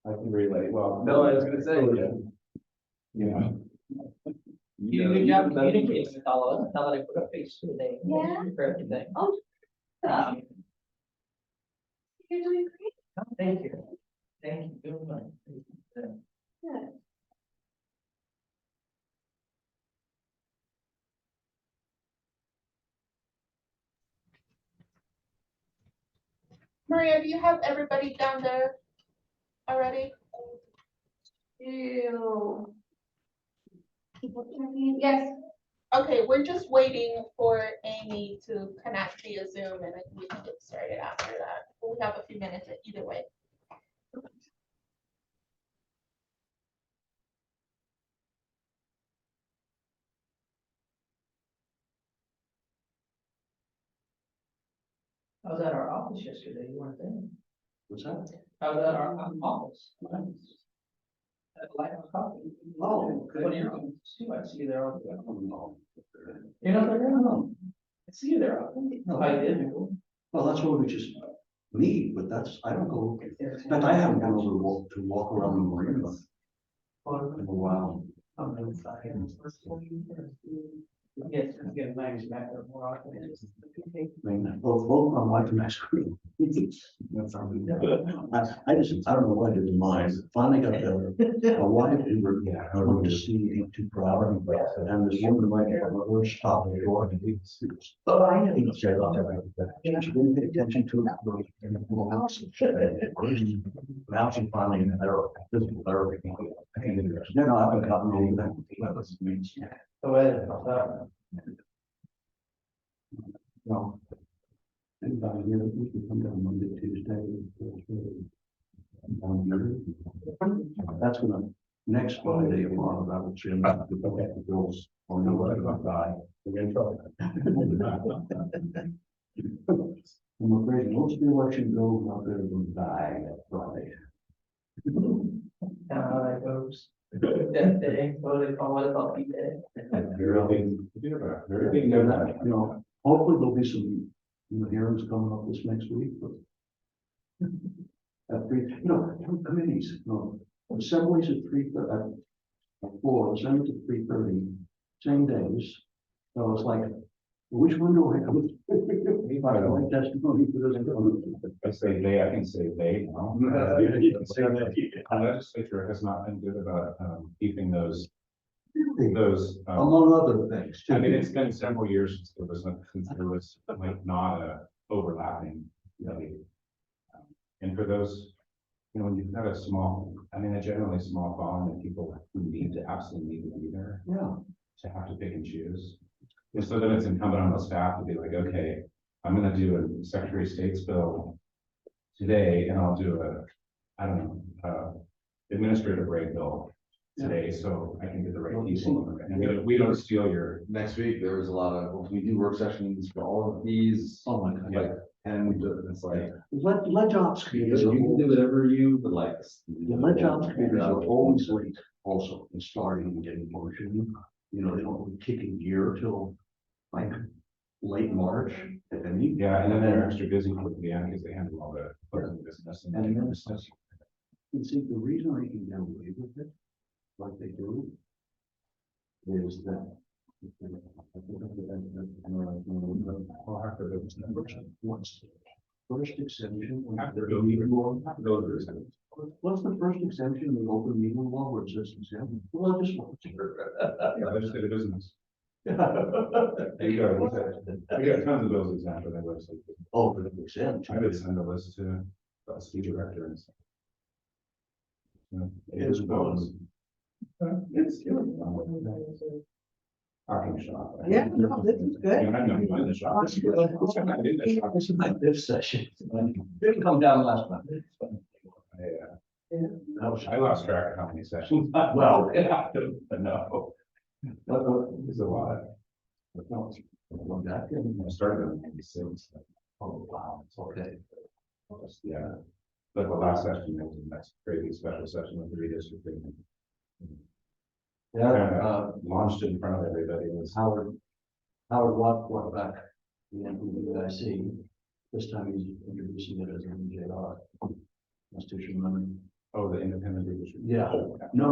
I can relate. Well, No, I was gonna say. Yeah. You do a good job communicating with all of us, now that I put a face to the name. Yeah. For everything. Oh, Um, you're doing great. Thank you. Thank you very much. Good. Maria, do you have everybody down there already? Ew. Yes. Okay, we're just waiting for Amy to connect via Zoom and then we can get started after that. We have a few minutes either way. I was at our office yesterday, you weren't there. What's that? I was at our office. At Lighthouse Coffee. Oh, When you're on, too, I see you there all the time. No. You're not there? No. I see you there. No. I did. Well, that's what we just meet, but that's, I don't go, in fact, I haven't been able to walk around the marina in a while. I'm inside. Yes, I'm getting nice back there more often. I mean, both my wife and I screw. That's how we do it. I just, I don't know what I did in mine. Finally got a wife who were, I wanted to see, ain't too proud. And this woman right there, we're stopping the door. Oh, I didn't say that. She didn't pay attention to it. Now she finally in therapy, physical therapy. No, I haven't gotten over that. The way. No. Anybody here, we can come down Monday, Tuesday. That's gonna, next Friday, tomorrow, that will change. The bills, or no, I'm gonna die. We're gonna try. I'm afraid most of the election bills out there are gonna die that Friday. How that goes. Death day, what do they call it, I'll be dead. Very big, you know, hopefully there'll be some, hearings coming up this next week, but. Committees, assemblies at 3:30, assemblies at 3:30, same days. So it's like, which one do I go? If I don't like testimony, I say they, I can say they, no. You can say that. The legislature has not been good about keeping those, Among other things. I mean, it's been several years since there was like not a overlapping, really. And for those, when you've got a small, I mean, a generally small following of people who absolutely need to be there. Yeah. To have to pick and choose. And so then it's incumbent on the staff to be like, okay, I'm gonna do a Secretary of State's bill today, and I'll do I don't know, administrative rate bill today, so I can get the right people. And we don't steal your. Next week, there was a lot of, we do work sessions for all of these. Oh my God. Like, and it's like, Lead jobs you committees are can do whatever you would like. the lead jobs committees are always late also in starting and getting motion. They don't really kick in gear till like late March, if any. Yeah, and then they're extra busy with the end because they handle all the business. And then you see, the reason they can get away with it, like they do, is that. First exemption. What's the first exemption in the open meeting law where it says exempt? Well, just. Legislative business. We got tons of bills exempt for that website. Oh, for the exempt. I would send a list to the city director and stuff. It is bills. It's good. Talking shop. Yeah, no, this is good. You know, I know you in the shop. This is my fifth session. Didn't come down last month. I lost track of how many sessions. Well, yeah, but no, it's a lot. I started in '96. Oh, wow, it's okay. Yeah, but the last session, was the next crazy special session with the redistricting. Yeah, Launched in front of everybody. It was Howard Watt back, the NPIC. This time he's introducing it as an MJR. Constitution amendment. Oh, the independent redistricting. Yeah, no.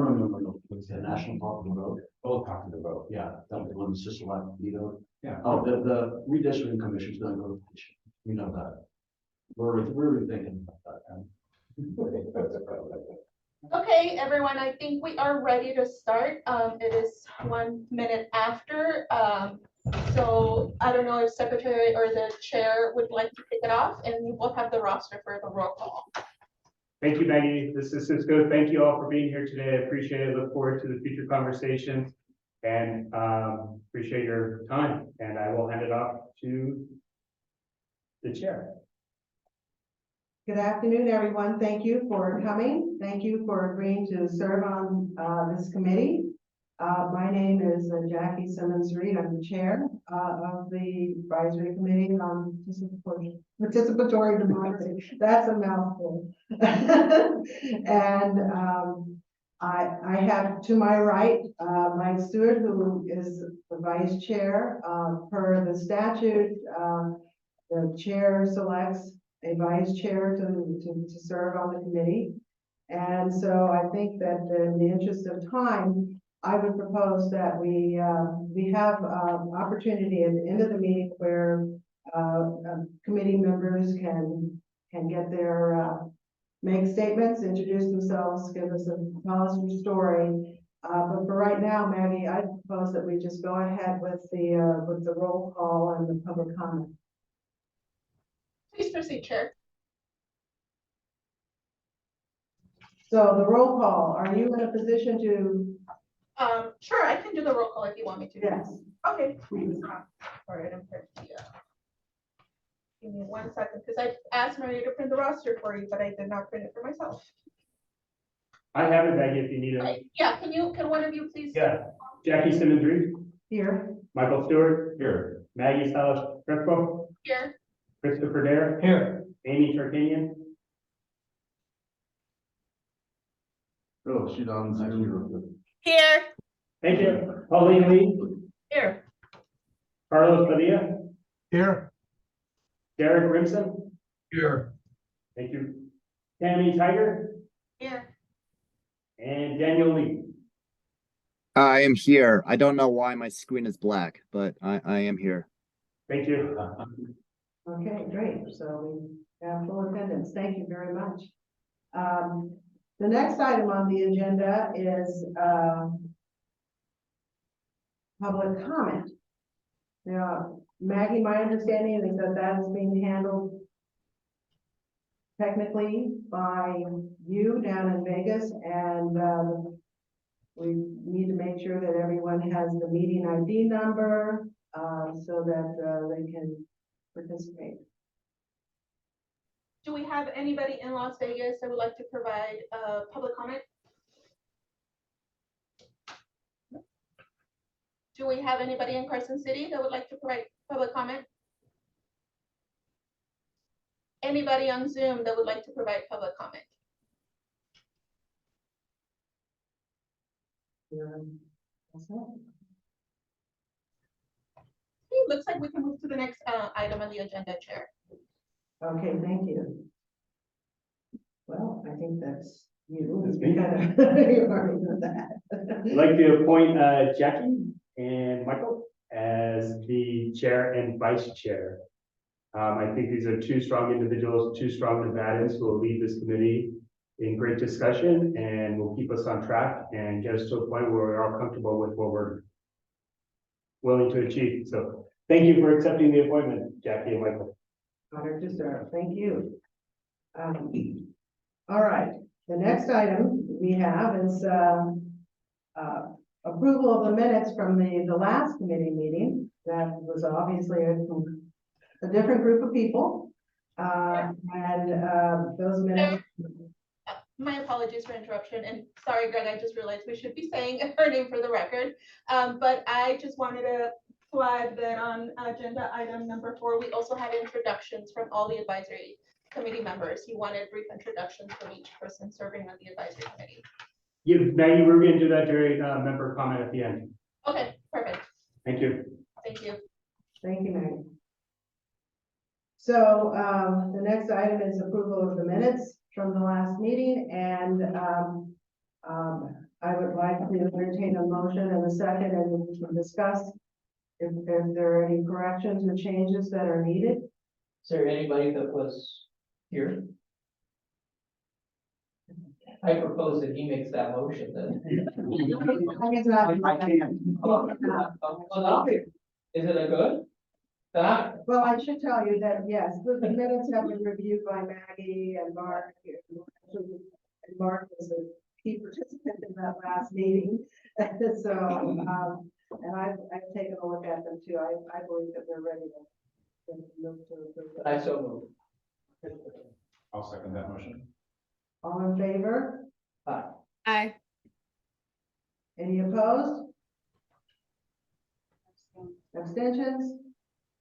It's the National Park and Road. Oh, talking about. Yeah, that was the one that's just like vetoed. Yeah. Oh, the redistricting commission's gonna go to petition. We know that. We're thinking about that. Okay, everyone, I think we are ready to start. It is 1 minute after. So I don't know if secretary or the chair would like to kick it off, and we will have the roster for the roll call. Thank you, Maggie. This is Cisco. Thank you all for being here today. I appreciate it. Look forward to the future conversations and appreciate your time. And I will hand it off to the chair. Good afternoon, everyone. Thank you for coming. Thank you for agreeing to serve on this committee. My name is Jackie Simmons-Reed. I'm the chair of the advisory committee on participatory democracy. That's a mouthful. And I have to my right Mike Stewart, who is the vice chair. Per the statute, the chair selects a vice chair to serve on the committee. And so I think that in the interest of time, I would propose that we have opportunity at the end of the meeting where committee members can get their make statements, introduce themselves, tell us your story. But for right now, Maggie, I propose that we just go ahead with the roll call and the public comment. Please proceed, Chair. So the roll call, are you in a position to? Sure, I can do the roll call if you want me to. Yes. Okay. All right, I'm print the, give me 1 second, because I asked Maria to print the roster for you, but I did not print it for myself. I have it, Maggie, if you need it. Okay, yeah, can one of you please? Yeah. Jackie Simmons-Reed, Here. Michael Stewart, Here. Maggie Salas Crespo, Here. Christopher Dare. Here. Amy Tarkanian. Oh, she's on Zoom. Here. Thank you. Pauline Lee, Here. Carlos Padilla, Here. Derek Grimson. Here. Thank you. Tammy Tiger Here. and Daniel Lee. I am here. I don't know why my screen is black, but I am here. Thank you. Okay, great. So we have full attendance. Thank you very much. The next item on the agenda is public comment. Now, Maggie, my understanding is that that is being handled technically by you down in Vegas, and we need to make sure that everyone has the meeting ID number so that they can participate. Do we have anybody in Las Vegas that would like to provide public comment? Do we have anybody in Carson City that would like to provide public comment? Anybody on Zoom that would like to provide public comment? It looks like we can move to the next item on the agenda, Chair. Okay, thank you. Well, I think that's you. That's me. You already did that. I'd like to appoint Jackie and Michael as the chair and vice chair. I think these are two strong individuals, two strong Nevadans who will lead this committee in great discussion and will keep us on track and get us to a point where we're all comfortable with what we're willing to achieve. So thank you for accepting the appointment, Jackie and Michael. Honored to serve. Thank you. All right, the next item we have is approval of the minutes from the last committee meeting. That was obviously a different group of people. Those minutes. My apologies for interruption, and sorry, Greg, I just realized we should be saying her name for the record. But I just wanted to flag that on agenda item number 4, we also had introductions from all the advisory committee members. You wanted brief introductions from each person serving on the advisory committee. Yeah, Maggie, we're gonna do that during member comment at the end. Okay, perfect. Thank you. Thank you. Thank you, Maggie. So the next item is approval of the minutes from the last meeting, and I would like to entertain a motion and a second, and we can discuss if there are any corrections or changes that are needed. Is there anybody that was here? I propose that he makes that motion then. I guess not. Is it a good? That, Well, I should tell you that, yes, the minutes have been reviewed by Maggie and Mark. And Mark was a key participant in that last meeting. So, and I've taken a look at them too. I believe that they're ready to move to. I so move. I'll second that motion. All in favor? Aye. Any opposed? Abstentions?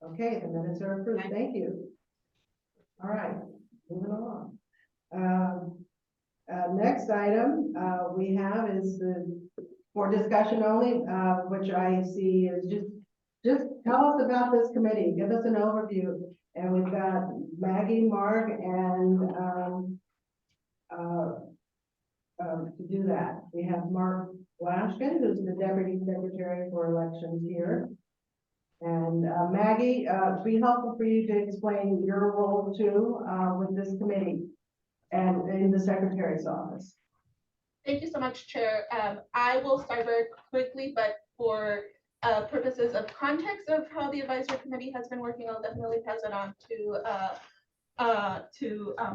Okay, the minutes are approved. Thank you. All right, moving along. Next item we have is for discussion only, which I see is just tell us about this committee. Give us an overview. And we've got Maggie, Mark, and to do that, we have Mark Lashkin, who's the Deputy Secretary for Elections here. And Maggie, it'd be helpful for you to explain your role too with this committee and in the Secretary's office. Thank you so much, Chair. I will start very quickly, but for purposes of context of how the advisory committee has been working, I'll definitely pass it on to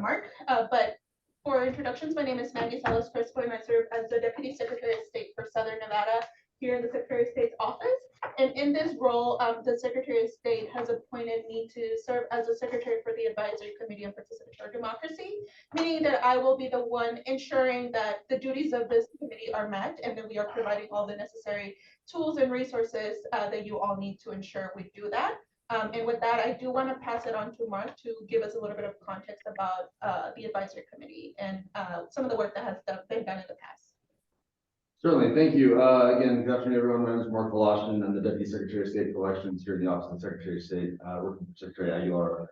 Mark. But for introductions, my name is Maggie Salas Crespo, and I serve as the Deputy Secretary of State for Southern Nevada here in the Secretary of State's office. And in this role, the Secretary of State has appointed me to serve as the Secretary for the Advisory Committee on Participatory Democracy, meaning that I will be the one ensuring that the duties of this committee are met and that we are providing all the necessary tools and resources that you all need to ensure we do that. And with that, I do want to pass it on to Mark to give us a little bit of context about the advisory committee and some of the work that has been done in the past. Certainly, thank you. Again, good afternoon, everyone. My name is Mark Voloshin. I'm the Deputy Secretary of State for Elections here in the Office of the Secretary of State, working for Secretary Aguilar.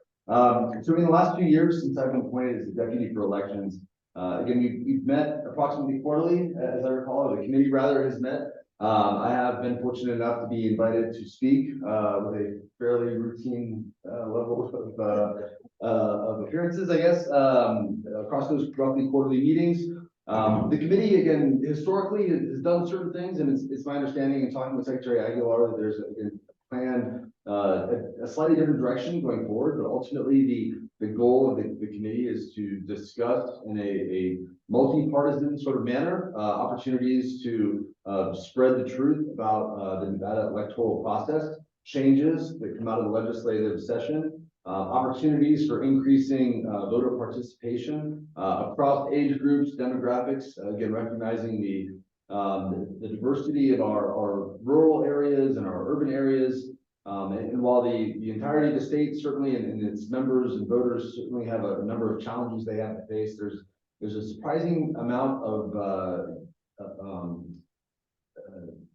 So in the last 2 years since I've been appointed as the Deputy for Elections, again, we've met approximately quarterly, as I recall, or the committee rather has met. I have been fortunate enough to be invited to speak with a fairly routine level of appearances, I guess, across those roughly quarterly meetings. The committee, again, historically has done certain things, and it's my understanding in talking with Secretary Aguilar that there's a plan, a slightly different direction going forward, but ultimately the goal of the committee is to discuss in a multi-partisan sort of manner opportunities to spread the truth about the Nevada electoral process, changes that come out of the legislative session, opportunities for increasing voter participation across age groups, demographics, again, recognizing the diversity of our rural areas and our urban areas. And while the entirety of the state certainly and its members and voters certainly have a number of challenges they have to face, there's a surprising amount of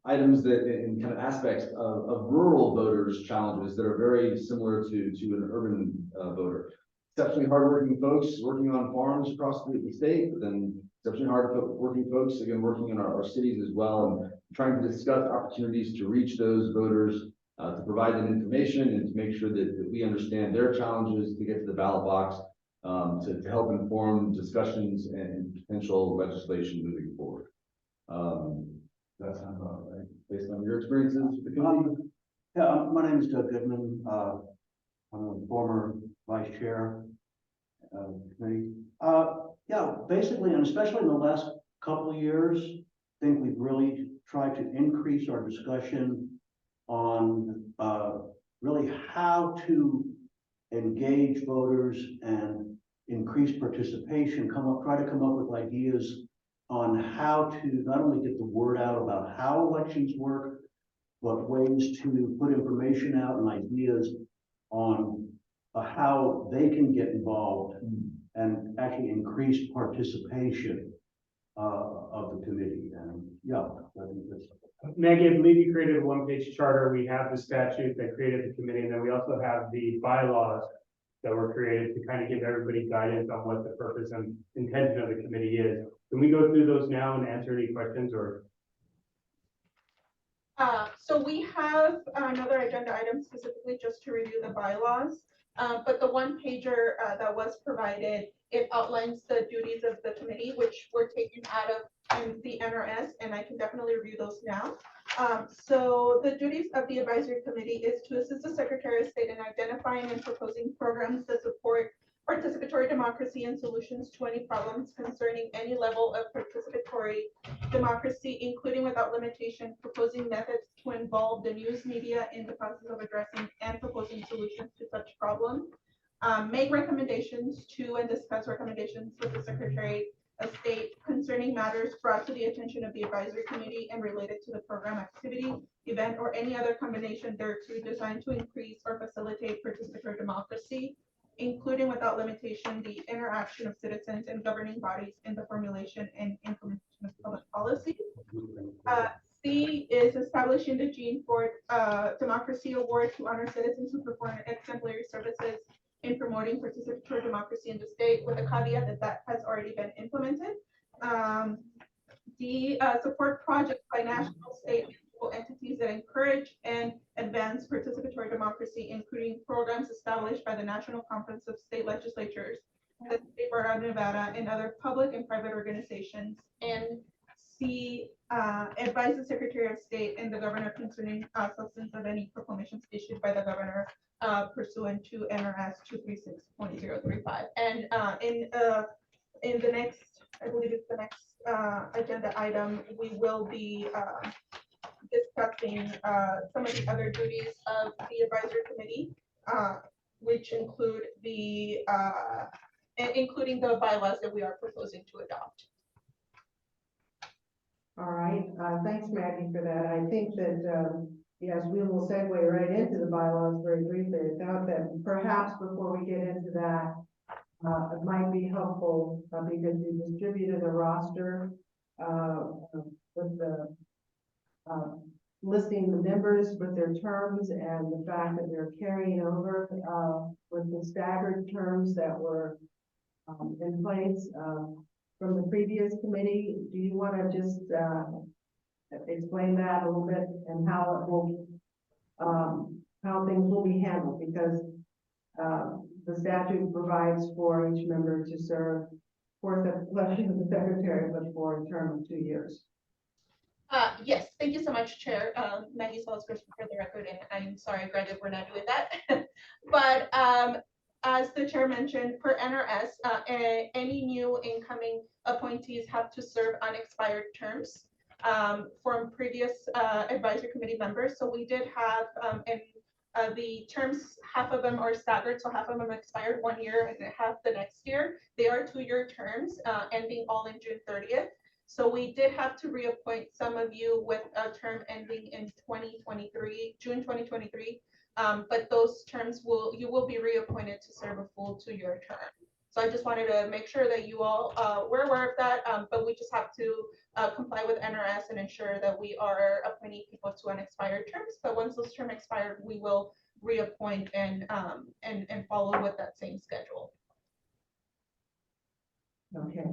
items that in kind of aspects of rural voters' challenges that are very similar to an urban voter. Exceptionally hardworking folks working on farms across the state, but then exceptionally hardworking folks, again, working in our cities as well, and trying to discuss opportunities to reach those voters, to provide them information and to make sure that we understand their challenges to get to the ballot box, to help inform discussions and potential legislation moving forward. That's kind of right, based on your experiences with the committee. Yeah, my name is Doug Goodman. I'm a former vice chair of the committee. Yeah, basically, and especially in the last couple of years, think we've really tried to increase our discussion on, really how to engage voters and increase participation, try to come up with ideas on how to not only get the word out about how elections work, but ways to put information out and ideas on how they can get involved and actually increase participation of the committee. And yeah, I think that's. Maggie, I believe you created a one-page charter. We have the statute that created the committee, and then we also have the bylaws that were created to kind of give everybody guidance on what the purpose and intention of the committee is. Can we go through those now and answer any questions or? So we have another agenda item specifically just to review the bylaws. But the one pager that was provided, it outlines the duties of the committee, which were taken out of the NRS, and I can definitely review those now. So the duties of the advisory committee is to assist the Secretary of State in identifying and proposing programs that support participatory democracy and solutions to any problems concerning any level of participatory democracy, including without limitation, proposing methods to involve the news media in the process of addressing and proposing solutions to such problems, make recommendations to and discuss recommendations with the Secretary of State concerning matters brought to the attention of the advisory committee and related to the program, activity, event, or any other combination thereto designed to increase or facilitate participatory democracy, including without limitation the interaction of citizens and governing bodies in the formulation and implementation of public policy. C is establishing the Jean Ford Democracy Award to honor citizens who perform exemplary services in promoting participatory democracy in the state, with a caveat that that has already been implemented. D, support projects by national, state, and local entities that encourage and advance participatory democracy, including programs established by the National Conference of State Legislatures, the State Board of Nevada, and other public and private organizations. And C, advise the Secretary of State and the Governor concerning substance of any proclamations issued by the Governor pursuant to NRS 236.035. And in the next, I believe it's the next agenda item, we will be discussing some of the other duties of the advisory committee, which include including the bylaws that we are proposing to adopt. All right, thanks Maggie for that. I think that, yes, we will segue right into the bylaws very briefly. I thought that perhaps before we get into that, it might be helpful because we distributed a roster with the listing the members with their terms and the fact that they're carrying over with the staggered terms that were in place from the previous committee. Do you want to just explain that a little bit and how it will, how things will be handled? Because the statute provides for each member to serve for the election of the secretary, but for a term of 2 years. Yes, thank you so much, Chair. Maggie Salzberg for the record, and I'm sorry, Greg, if we're not doing that. But as the Chair mentioned, per NRS, any new incoming appointees have to serve unexpired terms from previous advisory committee members. So we did have the terms, half of them are staggered, so half of them expired 1 year and half the next year. They are 2-year terms ending all in June 30th. So we did have to reappoint some of you with a term ending in 2023, June 2023. But those terms you will be reappointed to serve a full 2-year term. So I just wanted to make sure that you all were aware of that, but we just have to comply with NRS and ensure that we are appointing people to unexpired terms. But once those terms expired, we will reappoint and follow with that same schedule. Okay.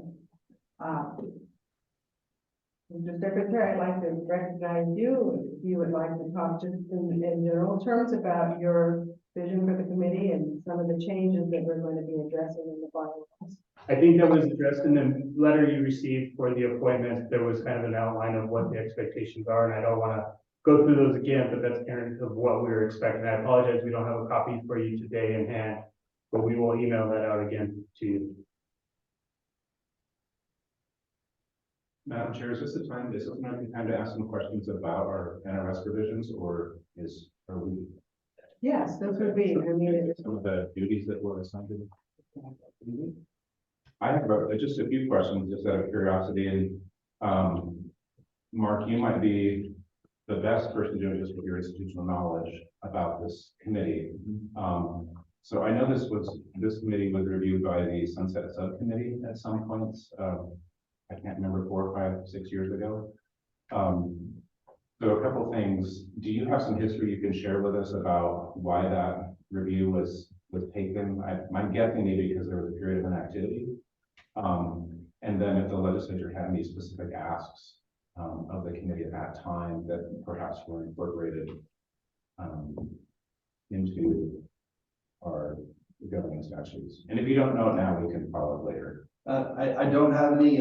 Mr. Secretary, I'd like to recognize you. If you would like to talk just in general terms about your vision for the committee and some of the changes that we're going to be addressing in the bylaws. I think that was addressed in the letter you received for the appointments. There was kind of an outline of what the expectations are, and I don't want to go through those again, but that's kind of what we were expecting. I apologize, we don't have a copy for you today in hand, but we will email that out again to you. Madam Chair, is this the time, is this an okay time to ask some questions about our NRS revisions, or are we? Yes, this would be, I mean, it's. Some of the duties that were assigned to them? I have just a few questions, just out of curiosity, and, Mark, you might be the best person to do it just with your institutional knowledge about this committee. So I know this committee was reviewed by the Sunset Subcommittee at some points. I can't remember, 4, 5, 6 years ago. So a couple things. Do you have some history you can share with us about why that review was taken? I'm guessing maybe because there was a period of inactivity. And then if the legislature had any specific asks of the committee at that time that perhaps were incorporated into our governing statutes. And if you don't know it now, we can follow it later. I don't have any,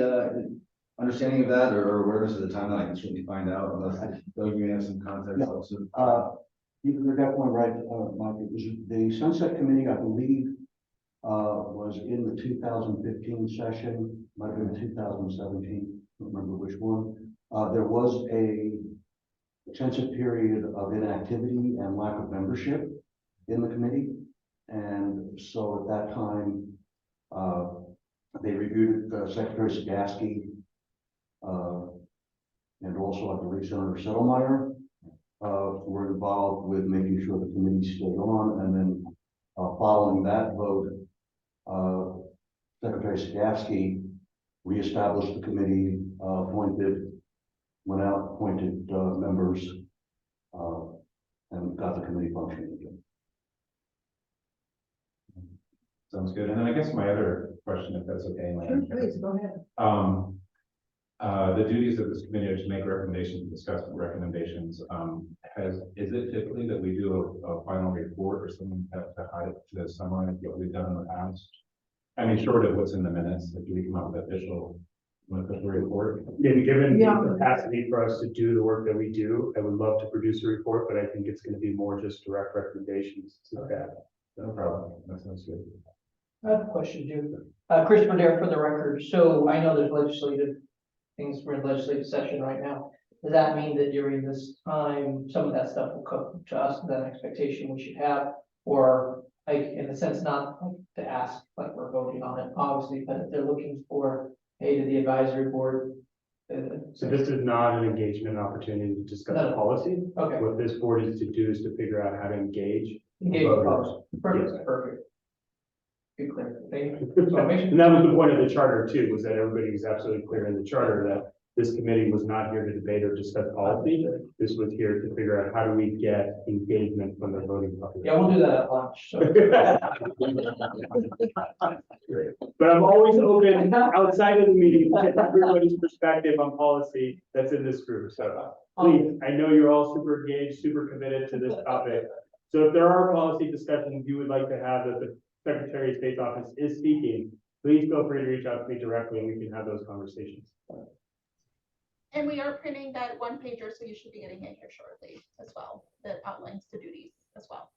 understanding of that or awareness of the timeline. I can certainly find out unless Doug, you may have some context No. also. You're definitely right, Mike. It was the Sunset Committee, I believe, was in the 2015 session, might have been 2017, don't remember which one. There was a extensive period of inactivity and lack of membership in the committee. And so at that time, they reviewed Secretary Sagaski, and also, I believe, Senator Settlemeyer were involved with making sure the committee stayed on. And then following that vote, Secretary Sagaski reestablished the committee, went out, appointed members, and got the committee functioning again. Sounds good. And then I guess my other question, if that's okay, Sure, please, go ahead. The duties of this committee are to make recommendations, discuss recommendations. Is it typically that we do a final report or something to summarize what we've done in the past? I mean, short of what's in the minutes, like do we come up with an official report? Given Yeah. the capacity for us to do the work that we do, I would love to produce a report, but I think it's going to be more just direct recommendations to that. No problem. That sounds good. I have a question, too. Christopher Dare for the record. So I know there's legislative things, we're in legislative session right now. Does that mean that during this time, some of that stuff will come to us, that expectation we should have? Or like, in a sense, not like to ask, like we're voting on it, obviously, but if they're looking for, hey, to the advisory board. So this is not an engagement opportunity to discuss No. policy. Okay. What this board is to do is to figure out how to engage. Engage voters. policy. Perfect, Yes. perfect. Good clear. Thank you. And that was the point of the charter too, was that everybody was absolutely clear in the charter that this committee was not here to debate or discuss policy. This was here to figure out how do we get engagement from the voting population. Yeah, we'll do that at lunch. So. But I'm always open outside of the meeting to get everybody's perspective on policy that's in this group. So please, I know you're all super engaged, super committed to this topic. So if there are policy discussions you would like to have that the Secretary of State's office is speaking, please feel free to reach out to me directly and we can have those conversations. And we are printing that one pager, so you should be getting it here shortly as well, that outlines the duties as well.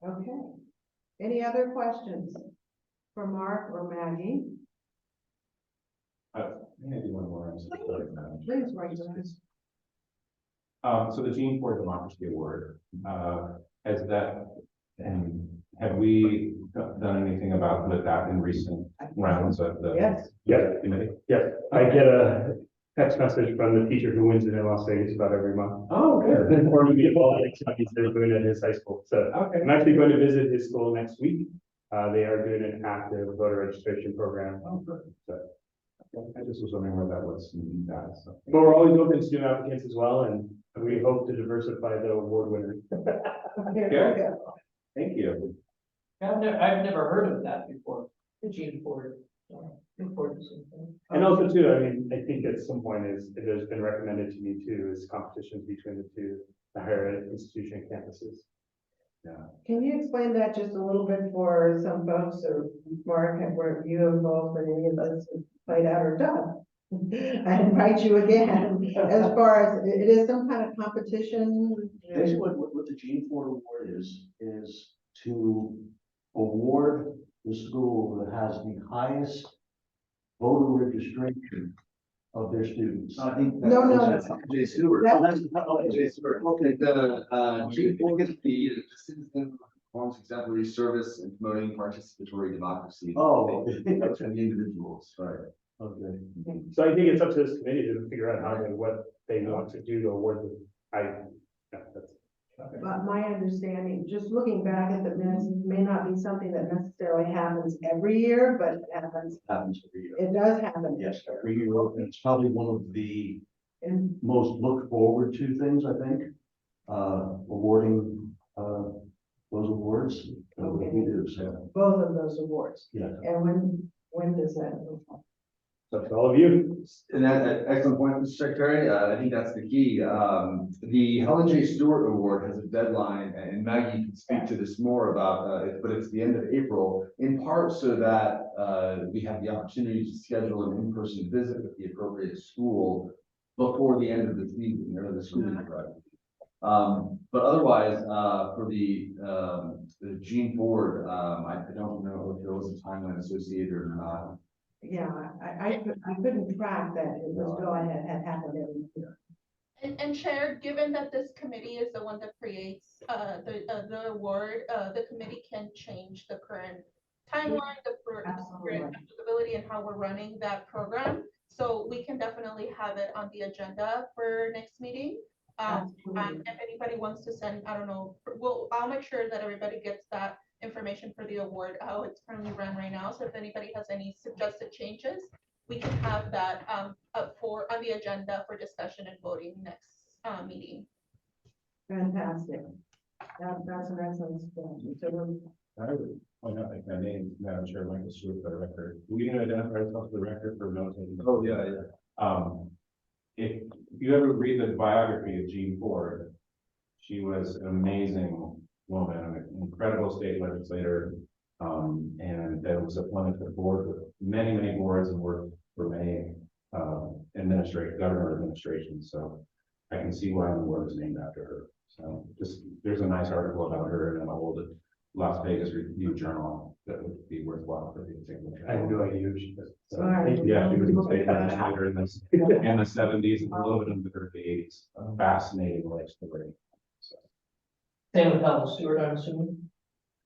Okay. Any other questions for Mark or Maggie? Maybe one more. I'm sorry, Madam Chair. Please, raise your hand. So the Gene Ford Democracy Award, has that, and have we done anything about with that in recent rounds of the Yes. Yes, committee? yes. I get a text message from the teacher who wins it in Las Vegas about every month. Oh, Or we get all the activities they're doing at his high school. So Okay. I'm actually going to visit his school next week. They are doing an active voter registration program. Oh, perfect. So, I just was wondering where that was. So. But we're always open to new applicants as well, and we hope to diversify the award winners. Here we go. Thank you. I've never heard of that before. The Gene Ford. Important. And also too, I mean, I think at some point it has been recommended to me too, is competitions between the two, the higher ed institution campuses. Yeah. Can you explain that just a little bit for some folks, or Mark, and were you involved with any of us played out or done? I invite you again, as far as, it is some kind of competition. Basically, what the Gene Ford Award is to award the school that has the highest voter registration of their students. I think. No, no, that's Jay Stewart. That- Oh, that's, oh, Jay Stewart. okay. The citizen performs exemplary service in promoting participatory democracy. Oh, That's for the individuals, right? okay. So I think it's up to this committee to figure out how and what they want to do to award them. Yeah, that's. But my understanding, just looking back at the minutes, may not be something that necessarily happens every year, but it happens, Happens every year. it does happen. Yes, every year, and it's probably one of the And most looked forward to things, I think. Awarding, those awards, that we do, so, both of those awards. yeah. And when does that? So to all of you. And that, excellent point, Mr. Secretary. I think that's the key. The Helen J. Stewart Award has a deadline, and Maggie can speak to this more about it, but it's the end of April, in part so that we have the opportunity to schedule an in-person visit with the appropriate school before the end of the season, or the school year, right? But otherwise, for the Gene Ford, I don't know if there was a timeline associated or not. Yeah, I couldn't track that. It was go ahead, had happened every year. And Chair, given that this committee is the one that creates the award, the committee can change the current timeline, the current Absolutely. accountability and how we're running that program. So we can definitely have it on the agenda for next meeting. And Absolutely. if anybody wants to send, I don't know, I'll make sure that everybody gets that information for the award, how it's currently run right now. So if anybody has any suggested changes, we can have that up on the agenda for discussion and voting next meeting. Fantastic. That's an excellent suggestion. So we're I would point out, like, my name, Madam Chair, Michael Stewart, for the record. We can identify ourselves for the record for notating. Oh, yeah. If you ever read the biography of Jean Ford, she was an amazing woman, an incredible state legislator, and that was appointed to the board with many, many boards and worked for many governor administrations. So I can see why the award is named after her. So just there's a nice article about her in an old Las Vegas Review Journal that would be worthwhile for people to take a look at. I have no idea who she is. So, All right. Yeah, she was a state legislator in the 70s and a little bit into the 80s. A fascinating life story. So, Same with Helen Stewart, I'm assuming.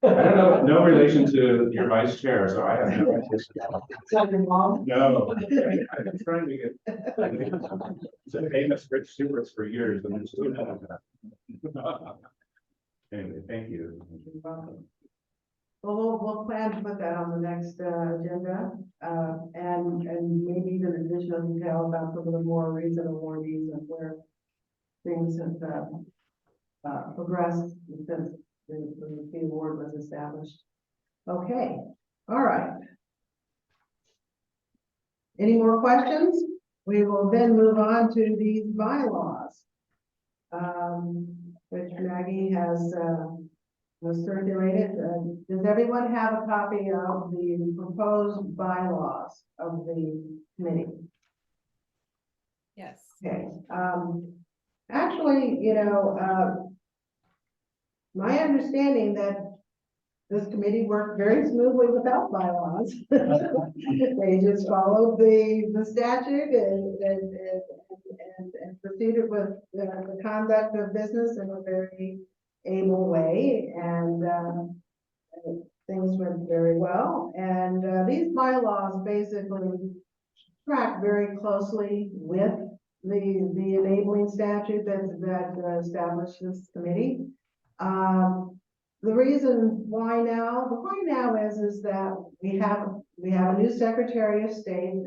I don't know, no relation to your vice chair, so I have no idea. Is that your mom? No, I've been trying to get it's a famous Rich Stewart's for years, and I'm still not that. Anyway, thank you. Well, we'll plan to put that on the next agenda, and maybe even additional detail about some of the more recent awardees and where things have progressed since the award was established. Okay, all right. Any more questions? We will then move on to these bylaws, which Maggie has circulated. Does everyone have a copy of the proposed bylaws of the committee? Yes. Okay, actually, my understanding that this committee worked very smoothly without bylaws. They just followed the statute and proceeded with the conduct of business in a very able way, and things went very well. And these bylaws basically track very closely with the enabling statute that established this committee. The reason why now is that we have a new Secretary of State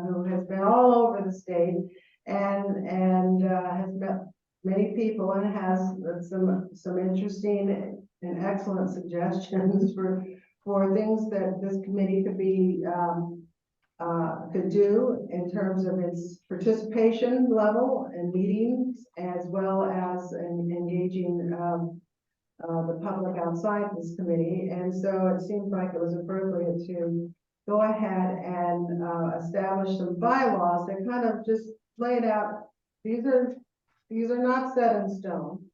who has been all over the state and has met many people and has some interesting and excellent suggestions for things that this committee could do in terms of its participation level in meetings, as well as in engaging the public outside this committee. And so it seemed like it was appropriate to go ahead and establish some bylaws that kind of just laid out, these are not set in stone.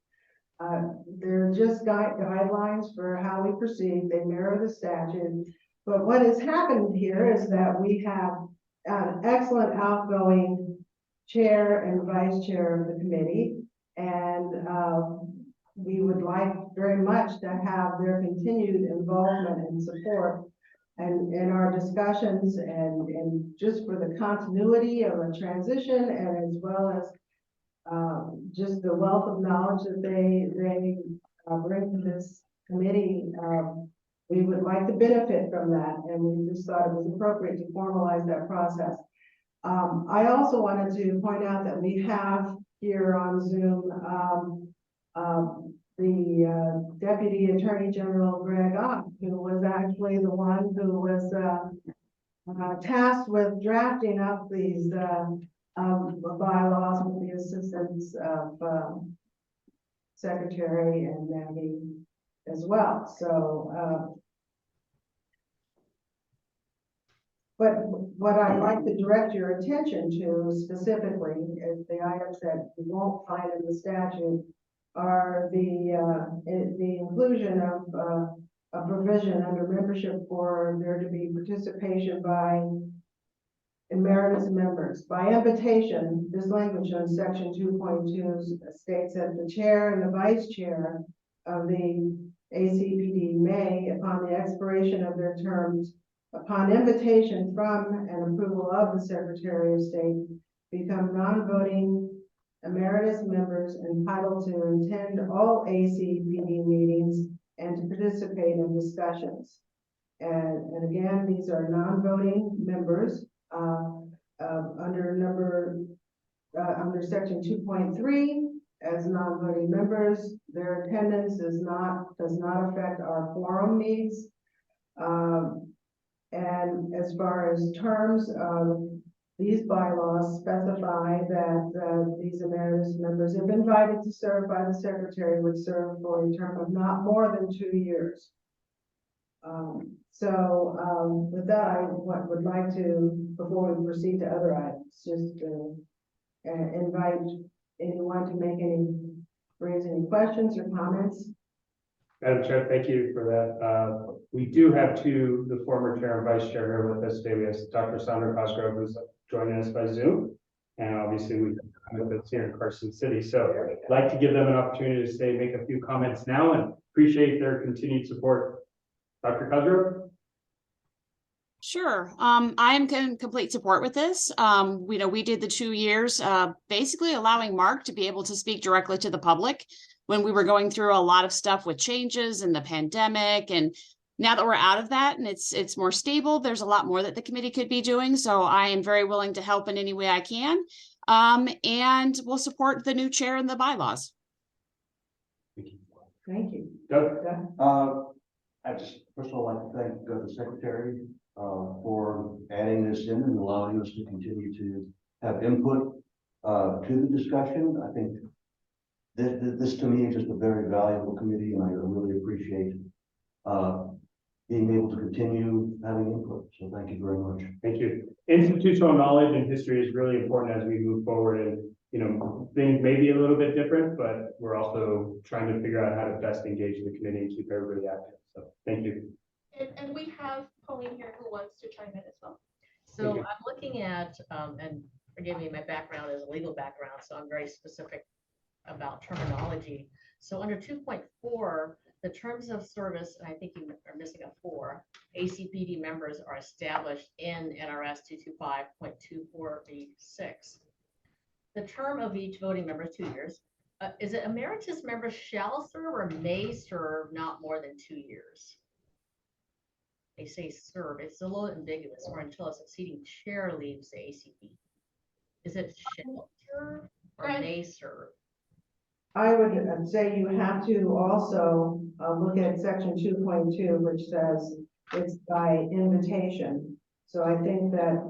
They're just guidelines for how we proceed. They mirror the statute. But what has happened here is that we have an excellent outgoing chair and vice chair of the committee. And we would like very much to have their continued involvement and support and in our discussions and just for the continuity of a transition and as well as just the wealth of knowledge that they bring to this committee. We would like to benefit from that, and we just thought it was appropriate to formalize that process. I also wanted to point out that we have here on Zoom the Deputy Attorney General Greg Ott, who was actually the one who was tasked with drafting up these bylaws with the assistance of Secretary and Maggie as well. So, but what I'd like to direct your attention to specifically is the items that you won't find in the statute are the inclusion of a provision under membership for there to be participation by emeritus members. By invitation, this language on section 2.2 states that the chair and the vice chair of the ACPD may, upon the expiration of their terms, upon invitation from and approval of the Secretary of State, become non-voting emeritus members entitled to attend all ACPD meetings and to participate in discussions. And again, these are non-voting members under section 2.3 as non-voting members. Their attendance does not affect our quorum needs. And as far as terms, these bylaws specify that these emeritus members, if invited to serve by the Secretary, would serve for a term of not more than 2 years. With that, I would like to, before we proceed to other items, just invite anyone to raise any questions or comments. Madam Chair, thank you for that. We do have the former chair and vice chair here with us today. We have Dr. Sandra Cosgrove, who's joining us by Zoom. And obviously we have with us here in Carson City. So I'd like to give them an opportunity to make a few comments now and appreciate their continued support. Dr. Cosgrove? Sure. I am in complete support with this. We did the 2 years, basically allowing Mark to be able to speak directly to the public when we were going through a lot of stuff with changes and the pandemic. And now that we're out of that and it's more stable, there's a lot more that the committee could be doing. So I am very willing to help in any way I can. And we'll support the new chair and the bylaws. Thank you. Doug? I just first of all like to thank the Secretary for adding this in and allowing us to continue to have input to the discussion. I think this to me is just a very valuable committee, and I really appreciate being able to continue having input. So thank you very much. Thank you. Institutional knowledge and history is really important as we move forward, and things may be a little bit different, but we're also trying to figure out how to best engage the committee and keep everybody active. So thank you. And we have Pauline here who wants to chime in as well. So I'm looking at, and forgive me, my background is a legal background, so I'm very specific about terminology. So under 2.4, the terms of service, and I think you are missing a 4, ACPD members are established in NRS 225.24B6. The term of each voting member is 2 years. Is it emeritus members shall serve or may serve not more than 2 years? They say serve, it's a little ambiguous, or until a succeeding chair leaves the ACP. Is it shall serve or may serve? I would say you have to also look at section 2.2, which says it's by invitation. So I think that,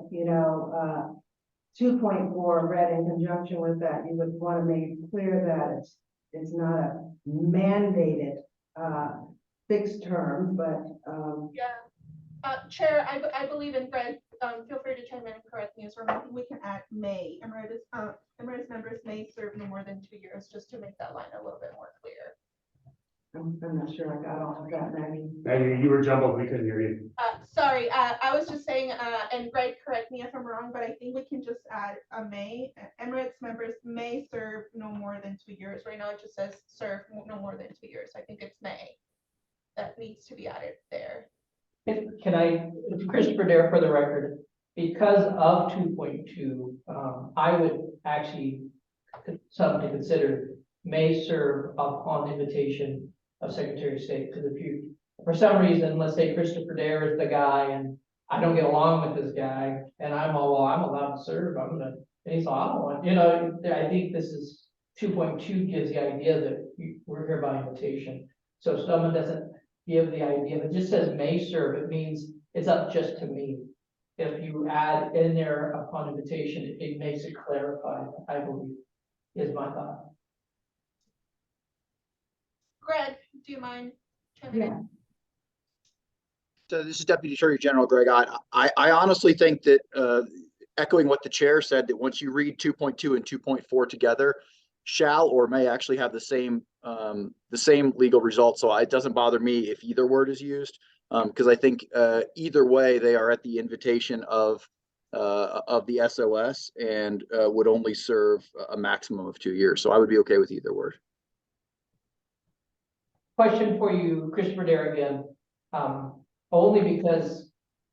2.4 read in conjunction with that, you would want to make it clear that it's not a mandated fixed term, but Chair, I believe in Greg. Feel free to chime in and correct me as well. I think we can add may. Emeritus members may serve no more than 2 years, just to make that line a little bit more clear. I'm not sure I got all of that, Maggie. Maggie, you were jumbled, we couldn't hear you. Sorry, I was just saying, and Greg, correct me if I'm wrong, but I think we can just add a may. Emirates members may serve no more than 2 years. Right now, it just says serve no more than 2 years. I think it's may. That needs to be added there. Can I, Christopher Dare for the record, because of 2.2, I would actually something to consider may serve upon invitation of Secretary of State. Because if you, for some reason, let's say Christopher Dare is the guy and I don't get along with this guy and I'm allowed to serve, I'm gonna, and he's all, I don't want, I think this is 2.2 gives the idea that we're here by invitation. So if someone doesn't give the idea, if it just says may serve, it means it's up just to me. If you add in there upon invitation, it makes it clarified, I believe, is my thought. Greg, do you mind chiming in? Yeah. So this is Deputy Attorney General Greg Ott. I honestly think that, echoing what the chair said, that once you read 2.2 and 2.4 together, shall or may actually have the same legal result. So it doesn't bother me if either word is used, because I think either way they are at the invitation of the SOS and would only serve a maximum of 2 years. So I would be okay with either word. Question for you, Christopher Dare again, only because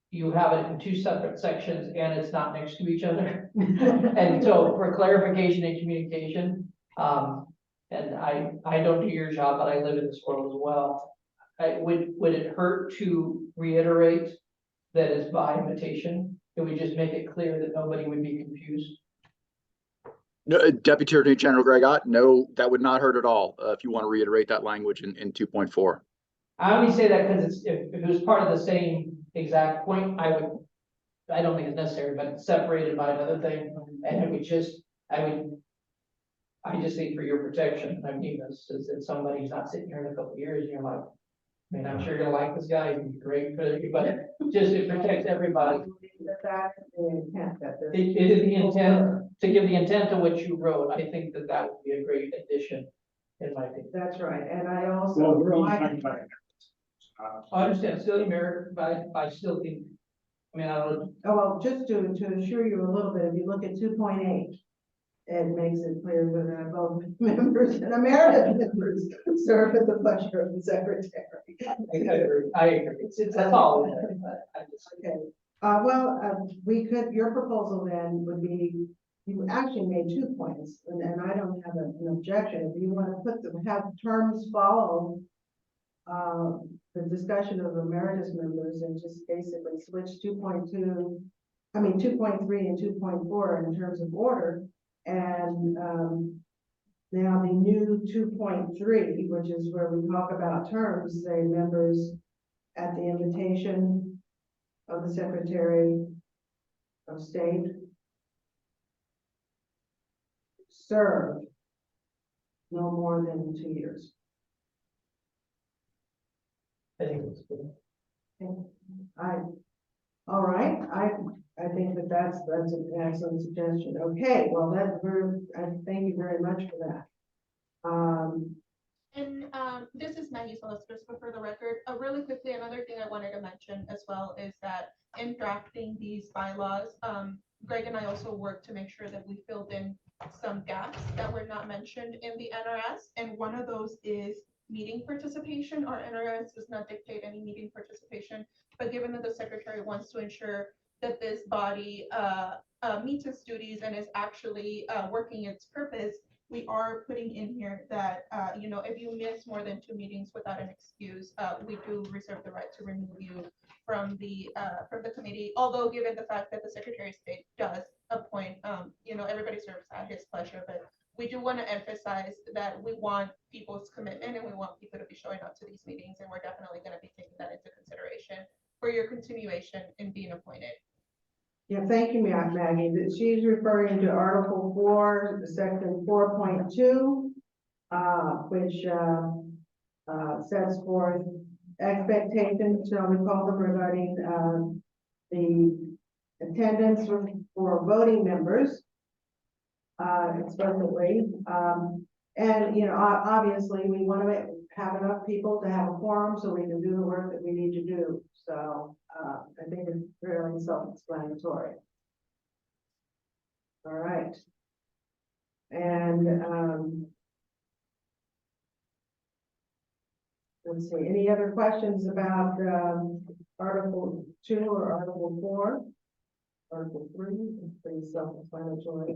you have it in two separate sections and it's not next to each other. And so for clarification and communication, and I don't do your job, but I live in this world as well. Would it hurt to reiterate that it's by invitation? Can we just make it clear that nobody would be confused? No, Deputy Attorney General Greg Ott, no, that would not hurt at all if you want to reiterate that language in 2.4. I only say that because if it was part of the same exact point, I don't think it's necessary, but it's separated by another thing. And it would just, I just think for your protection, I mean, this is that somebody's not sitting here in a couple of years and you're like, I mean, I'm sure you're gonna like this guy, he's great for everybody, just it protects everybody. That's the intent that this. It is the intent, to give the intent to what you wrote, I think that that would be a great addition, in my opinion. That's right, and I also. Well, we're only talking about. I understand, still American, but I still think, I mean, I don't. Oh, well, just to assure you a little bit, if you look at 2.8, it makes it clear that both members and emeritus members serve at the pleasure of the secretary. I agree, it's that's all. Okay, we could, your proposal then would be, you actually made 2 points, and I don't have an objection. If you want to have terms follow the discussion of emeritus members and just basically switch 2.3 and 2.4 in terms of order. And now the new 2.3, which is where we talk about terms, say members at the invitation of the Secretary of State serve no more than 2 years. I think it's good. All right, I think that's an excellent suggestion. Okay, well, I thank you very much for that. And this is Maggie Solis, but for the record, really quickly, another thing I wanted to mention as well is that in drafting these bylaws, Greg and I also worked to make sure that we filled in some gaps that were not mentioned in the NRS. And one of those is meeting participation. Our NRS does not dictate any meeting participation, but given that the secretary wants to ensure that this body meets its duties and is actually working its purpose, we are putting in here that, if you miss more than 2 meetings without an excuse, we do reserve the right to remove you from the committee. Although given the fact that the Secretary of State does appoint, everybody serves at his pleasure, but we do want to emphasize that we want people's commitment and we want people to be showing up to these meetings, and we're definitely going to be taking that into consideration for your continuation in being appointed. Yeah, thank you, Maggie. She's referring to Article 4, Section 4.2, which sets forth expectations, shall we call them, regarding the attendance for voting members explicitly. And, you know, obviously, we want to have enough people to have a quorum so we can do the work that we need to do. So, I think it's fairly self-explanatory. All right. And, let's see, any other questions about, Article 2 or Article 4? Article 3, it's pretty self-explanatory.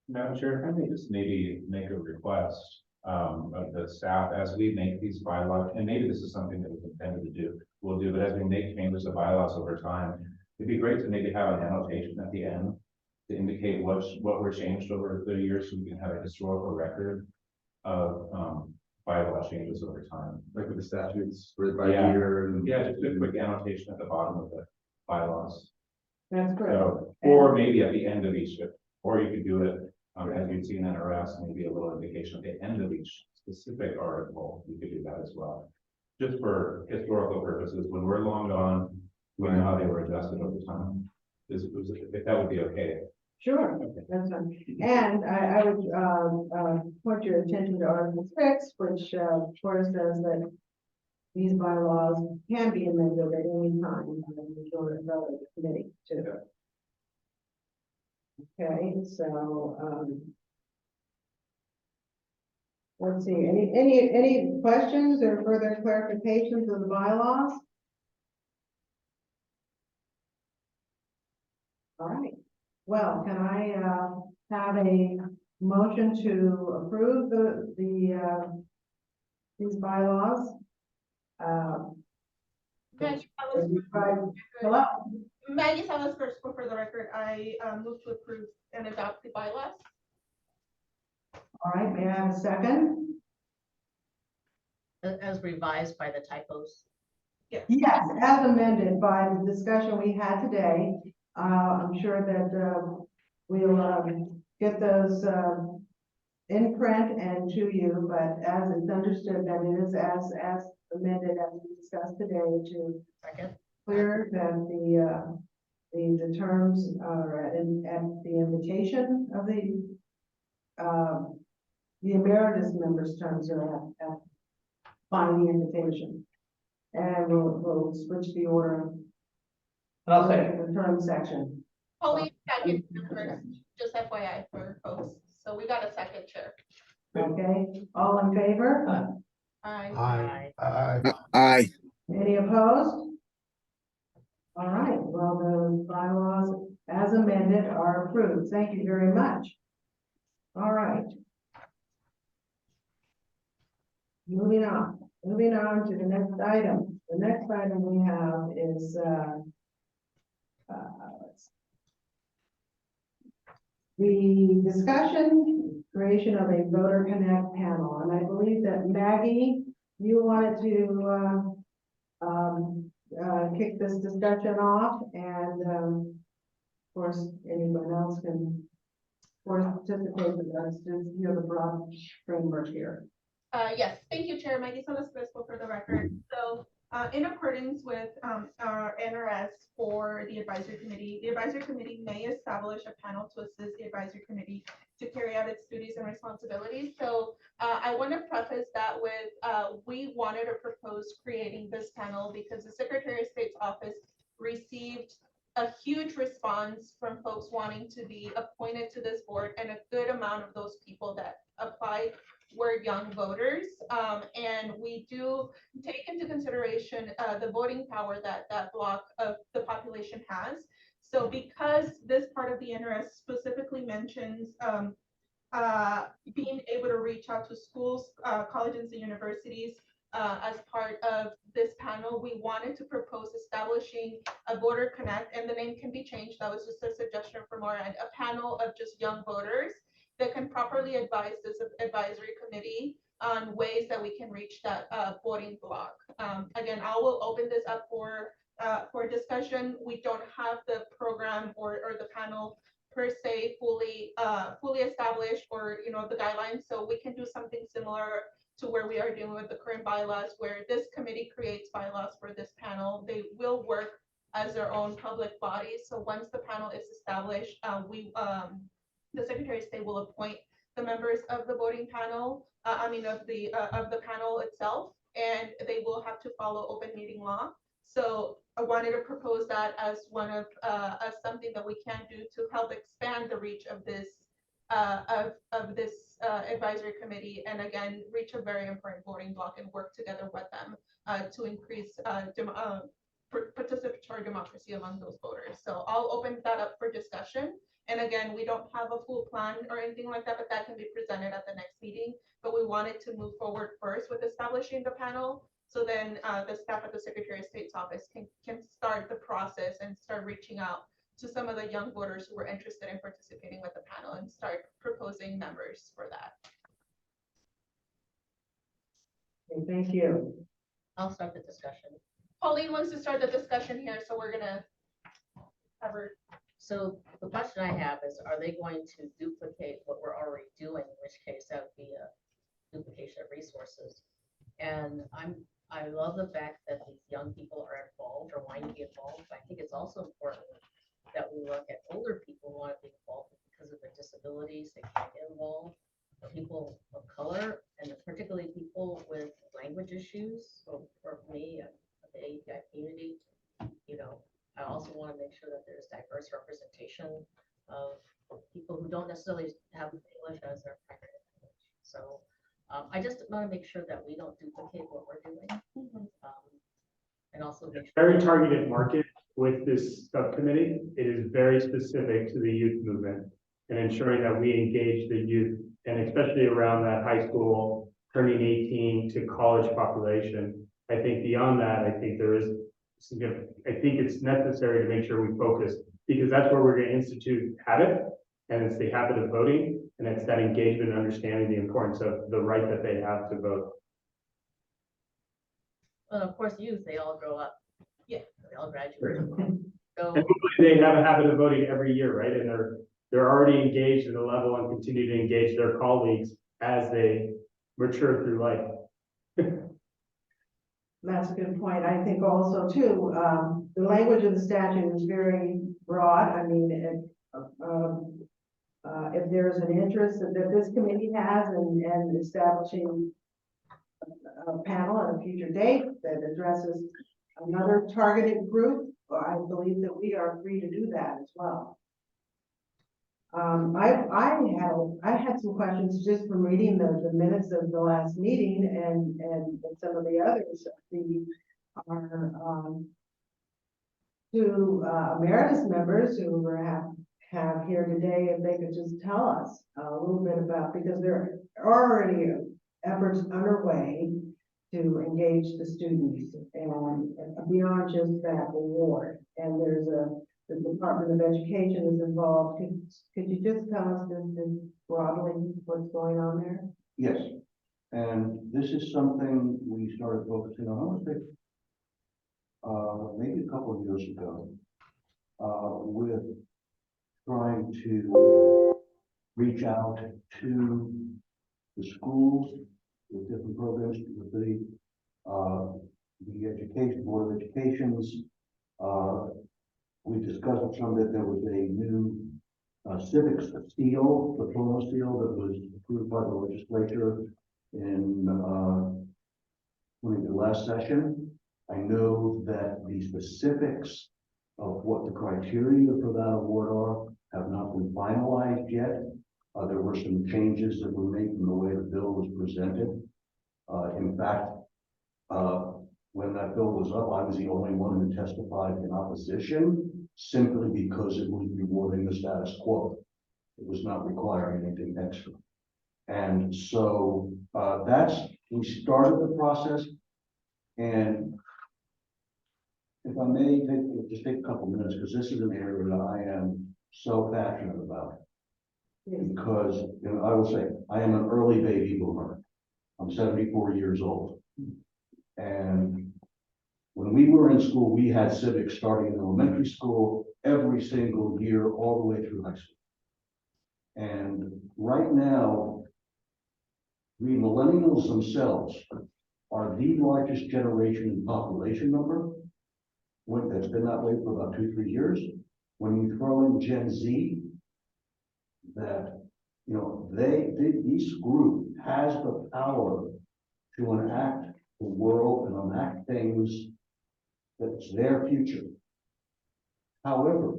Madam Chair, if I may just maybe make a request of the staff as we make these bylaws, and maybe this is something that was intended to do, we'll do, but as we make changes to bylaws over time, it'd be great to maybe have an annotation at the end to indicate what were changed over the years, so we can have a historical record of bylaw changes over time. Like with the statutes, for by Yeah. year. And Yeah, just a quick annotation at the bottom of the bylaws. That's correct. So, or maybe at the end of each, or you could do it, as you'd see in NRS, maybe a little indication at the end of each specific article, you could do that as well. Just for historical purposes, when we're long gone, we know how they were adjusted over time. If that would be okay. Sure, that's fine. And I would, point your attention to Article 6, which, of course, says that these bylaws can be amended at any time by the majority vote of the committee too. Okay, so, let's see, any questions or further clarifications of the bylaws? All right, well, can I, have a motion to approve these bylaws? Maggie Salas, Hello? Maggie Salas first, for the record, I move to approve and adopt the bylaws. All right, may I have a second? As revised by the typos. Yes, as amended by the discussion we had today. I'm sure that, we'll, get those, in print and to you, but as it's understood that it is as amended as we discussed today to Second. clear that the terms are at the invitation of the emeritus members' terms are at by the invitation. And we'll switch the order. I'll say, The term section. Pauline, second first, just FYI for folks. So we got a second chair. Okay, all in favor? Aye. Aye. Any opposed? All right, well, the bylaws as amended are approved. Thank you very much. All right. Moving on to the next item. The next item we have is, the discussion, creation of a voter connect panel, and I believe that Maggie, you wanted to, kick this discussion off, and, of course, anyone else can, of course, participate with us, just, you know, the broad framework here. Yes, thank you, Chair. Maggie Salas for the record. So, in accordance with our NRS for the advisory committee may establish a panel to assist the advisory committee to carry out its duties and responsibilities. So, I want to preface that with we wanted to propose creating this panel because the Secretary of State's office received a huge response from folks wanting to be appointed to this board, and a good amount of those people that applied were young voters. And we do take into consideration the voting power that that block of the population has. So because this part of the NRS specifically mentions being able to reach out to schools, colleges, and universities as part of this panel, we wanted to propose establishing a voter connect, and the name can be changed. That was just a suggestion from our end, a panel of just young voters that can properly advise this advisory committee on ways that we can reach that voting block. Again, I will open this up for discussion. We don't have the program or the panel per se fully established, or the guidelines, so we can do something similar to where we are doing with the current bylaws, where this committee creates bylaws for this panel. They will work as their own public body. So once the panel is established, the Secretary of State will appoint the members of the voting panel, of the panel itself, and they will have to follow open meeting law. So I wanted to propose that as as something that we can do to help expand the reach of this advisory committee, and again, reach a very important voting bloc and work together with them to increase participatory democracy among those voters. So I'll open that up for discussion. And again, we don't have a full plan or anything like that, but that can be presented at the next meeting. But we wanted to move forward first with establishing the panel. So then the staff at the Secretary of State's office can start the process and start reaching out to some of the young voters who were interested in participating with the panel and start proposing members for that. Okay, thank you. I'll start the discussion. Pauline wants to start the discussion here, so we're gonna have her. So the question I have is, are they going to duplicate what we're already doing, in which case that would be a duplication of resources? And I love the fact that these young people are involved or want to be involved, but I think it's also important that we look at older people who want to be involved because of their disabilities, they can't get involved, or people of color, and particularly people with language issues. So for me, the API community, you know, I also want to make sure that there's diverse representation of people who don't necessarily have English as their primary language. So I just want to make sure that we don't duplicate what we're doing. And also make sure Very targeted market with this subcommittee. It is very specific to the youth movement and ensuring that we engage the youth, and especially around that high school turning 18 to college population. I think beyond that, I think there is significant, I think it's necessary to make sure we focus, because that's where we're going to institute habit, and it's the habit of voting, and it's that engagement and understanding the importance of the right that they have to vote. well, of course, youth, they all grow up. Yeah. They all graduate. So And hopefully they have a habit of voting every year, right? And they're already engaged at a level and continue to engage their colleagues as they mature through life. That's a good point. I think also too, the language of the statute is very broad. I mean, if there's an interest that this committee has in establishing a panel at a future date that addresses another targeted group, I believe that we are free to do that as well. I had some questions just from reading the minutes of the last meeting and some of the others. Our two emeritus members who we have here today, if they could just tell us a little bit about, because there are already efforts underway to engage the students and beyond just that award. And there's the Department of Education is involved. Could you just tell us this broadly what's going on there? Yes, and this is something we started focusing on, I want to say, maybe a couple of years ago, with trying to reach out to the schools with different programs, with the education, Board of Education's, we discussed some that there was a new civics seal, diploma seal that was approved by the legislature in the last session. I know that the specifics of what the criteria for that award are have not been finalized yet. There were some changes that were made from the way the bill was presented. In fact, when that bill was up, I was the only one who testified in opposition, simply because it was rewarding the status quo. It was not requiring anything extra. And so we started the process. And if I may just take a couple minutes, because this is an area that I am so passionate about. Because, you know, I will say, I am an early baby boomer. I'm 74 years old. And when we were in school, we had civics starting in elementary school every single year, all the way through high school. And right now, the millennials themselves are the largest generation in population number. That's been that way for about 2-3 years. When you throw in Gen Z, that You know, this group has the power to enact the world and enact things that's their future. However,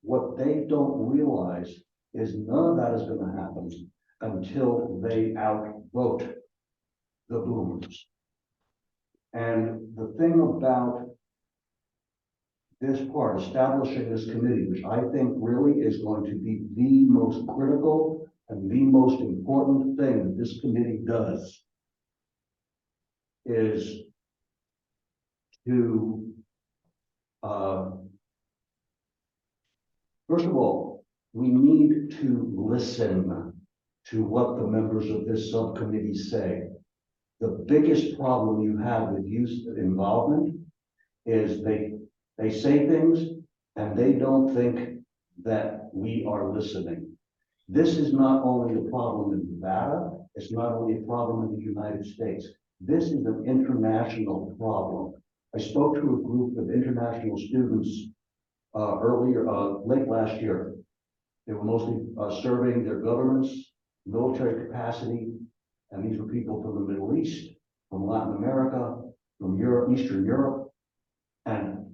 what they don't realize is none of that is going to happen until they outvote the boomers. And the thing about this part, establishing this committee, which I think really is going to be the most critical and the most important thing that this committee does, is to, first of all, we need to listen to what the members of this subcommittee say. The biggest problem you have with youth involvement is they say things and they don't think that we are listening. This is not only a problem in Nevada, it's not only a problem in the United States. This is an international problem. I spoke to a group of international students late last year. They were mostly surveying their governments, military capacity, and these were people from the Middle East, from Latin America, from Europe, Eastern Europe, and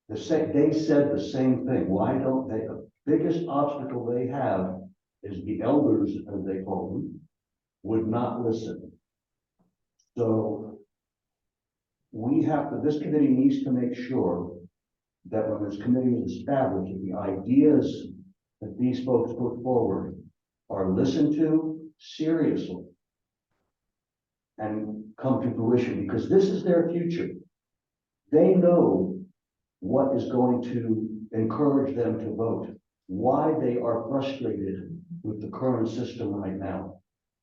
they said the same thing. Why don't they? The biggest obstacle they have is the elders, as they call them, would not listen. So this committee needs to make sure that when this committee is established, the ideas that these folks put forward are listened to seriously and come to fruition, because this is their future. They know what is going to encourage them to vote, why they are frustrated with the current system right now.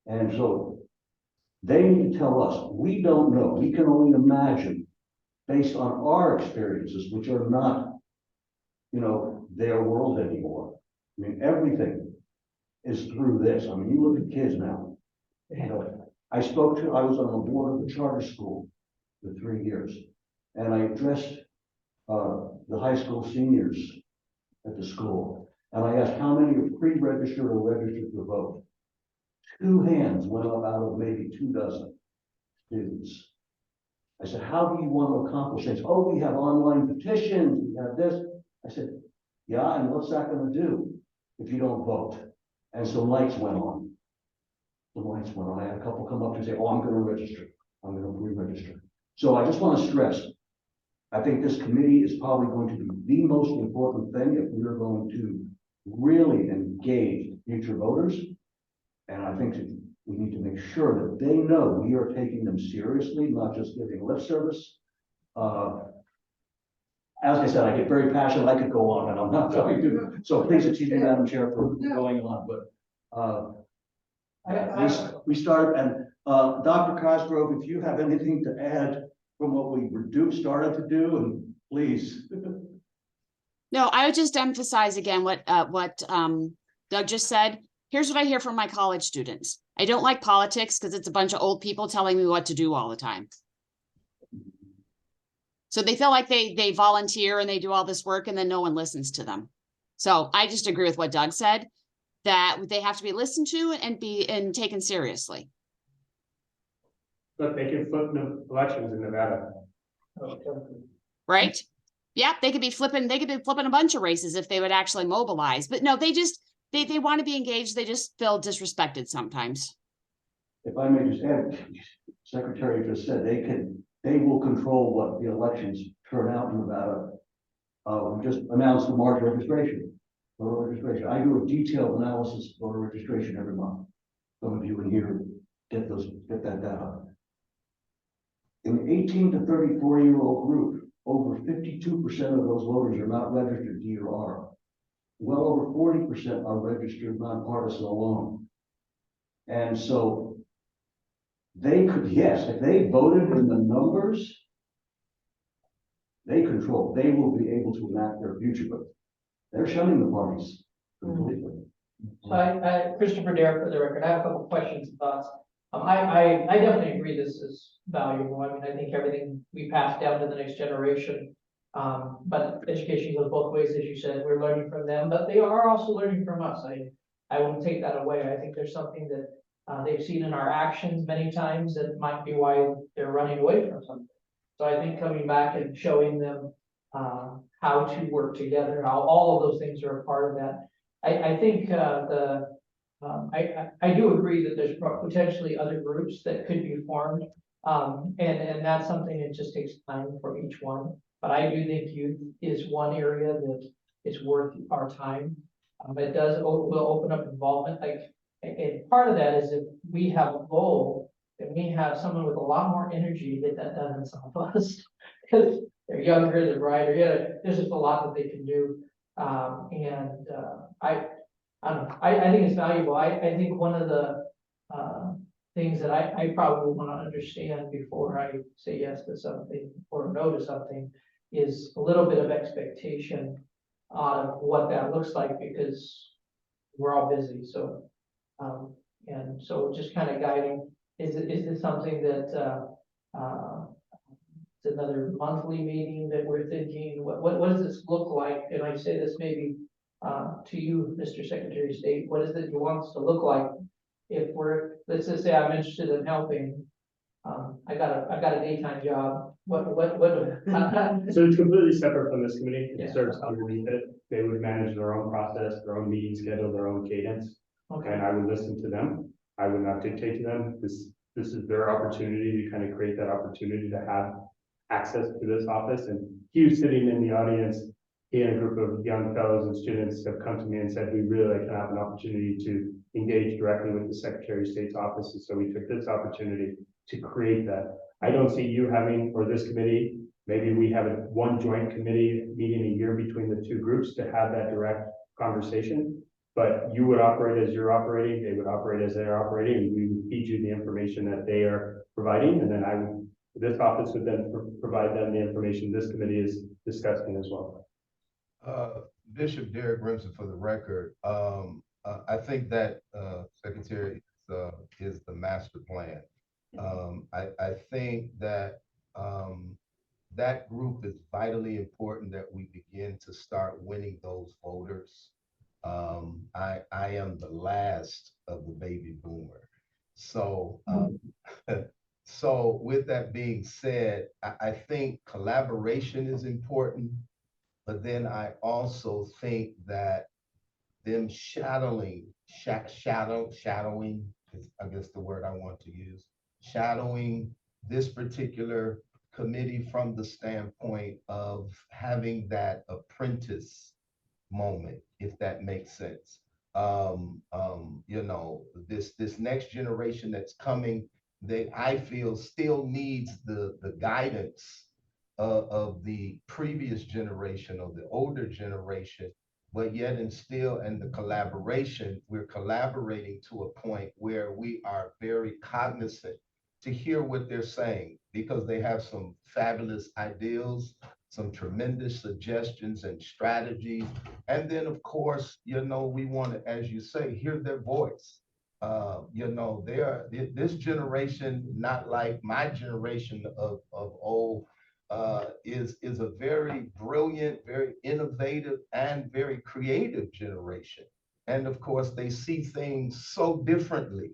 And so they need to tell us. We don't know. We can only imagine based on our experiences, which are not, their world anymore. I mean, everything is through this. I mean, you look at kids now. I was on the board of the charter school for 3 years, and I addressed the high school seniors at the school. And I asked how many are pre-registered or registered to vote. 2 hands went up out of maybe 24 students. I said, how do you want to accomplish things? Oh, we have online petitions, we have this. I said, yeah, and what's that going to do if you don't vote? And some lights went on. I had a couple come up and say, oh, I'm going to register. I'm going to pre-register. So I just want to stress, I think this committee is probably going to be the most important thing if we're going to really engage future voters. And I think that we need to make sure that they know we are taking them seriously, not just giving lip service. As I said, I get very passionate. I could go on, and I'm not going to. So please excuse me, Madam Chair, for going on. But we started, and Dr. Cosgrove, if you have anything to add from what we started to do, and please. No, I would just emphasize again what Doug just said. Here's what I hear from my college students. I don't like politics because it's a bunch of old people telling me what to do all the time. So they feel like they volunteer and they do all this work and then no one listens to them. So I just agree with what Doug said, that they have to be listened to and taken seriously. But they can flip the elections in Nevada. Right? Yeah, they could be flipping a bunch of races if they would actually mobilize. But no, they want to be engaged. They just feel disrespected sometimes. If I may just add, Secretary just said they will control what the elections turn out in Nevada. We just announced the March registration. Voter registration. I do a detailed analysis of voter registration every month. Some of you in here get that data. In the 18 to 34-year-old group, over 52% of those voters are not registered DOR. Well over 40% are registered nonpartisan alone. And so they could, yes, if they voted in the numbers, they will be able to enact their future, but they're shunning the parties completely. So Christopher Dare, for the record, I have a couple questions and thoughts. I definitely agree this is valuable. I mean, I think everything we pass down to the next generation. But education goes both ways, as you said. We're learning from them, but they are also learning from us. I won't take that away. I think there's something that they've seen in our actions many times that might be why they're running away from something. So I think coming back and showing them how to work together, how all of those things are a part of that. I think I do agree that there's potentially other groups that could be formed. And that's something that just takes time for each one. But I do think youth is one area that is worth our time. It will open up involvement, like, and part of that is if we have a goal, then we have someone with a lot more energy that doesn't some of us. Because they're younger, they're brighter, yeah, there's just a lot that they can do. I don't know, I think it's valuable. I think one of the things that I probably want to understand before I say yes to something or no to something is a little bit of expectation on what that looks like, because we're all busy, so. And so just kind of guiding, is it something that it's another monthly meeting that we're thinking, what does this look like? And I say this maybe to you, Mr. Secretary of State, what is it you want us to look like? If we're, let's just say I'm interested in helping, I got a daytime job, what? So it's completely separate from this committee. Yeah. It serves underneath it. They would manage their own process, their own meeting schedule, their own cadence. Okay, And I would listen to them. I would not dictate to them. This is their opportunity to kind of create that opportunity to have access to this office. And Hugh sitting in the audience, he and a group of young fellows and students have come to me and said, we really like to have an opportunity to engage directly with the Secretary of State's office. And so we took this opportunity to create that. I don't see you having, or this committee, maybe we have one joint committee meeting a year between the two groups to have that direct conversation. But you would operate as you're operating, they would operate as they're operating, and we would feed you the information that they are providing, and then this office would then provide them the information this committee is discussing as well. Bishop Derek Remsen, for the record, I think that Secretary is the master plan. I think that that group is vitally important, that we begin to start winning those voters. I am the last of the baby boomer. So, so with that being said, I think collaboration is important, but then I also think that them shadowing is, I guess, the word I want to use, shadowing this particular committee from the standpoint of having that apprentice moment, if that makes sense. You know, this next generation that's coming, I feel still needs the guidance of the previous generation or the older generation, but yet and still, and the collaboration, we're collaborating to a point where we are very cognizant to hear what they're saying, because they have some fabulous ideals, some tremendous suggestions and strategies. And then, of course, you know, we want to, as you say, hear their voice. You know, this generation, not like my generation of old, is a very brilliant, very innovative, and very creative generation. And of course, they see things so differently.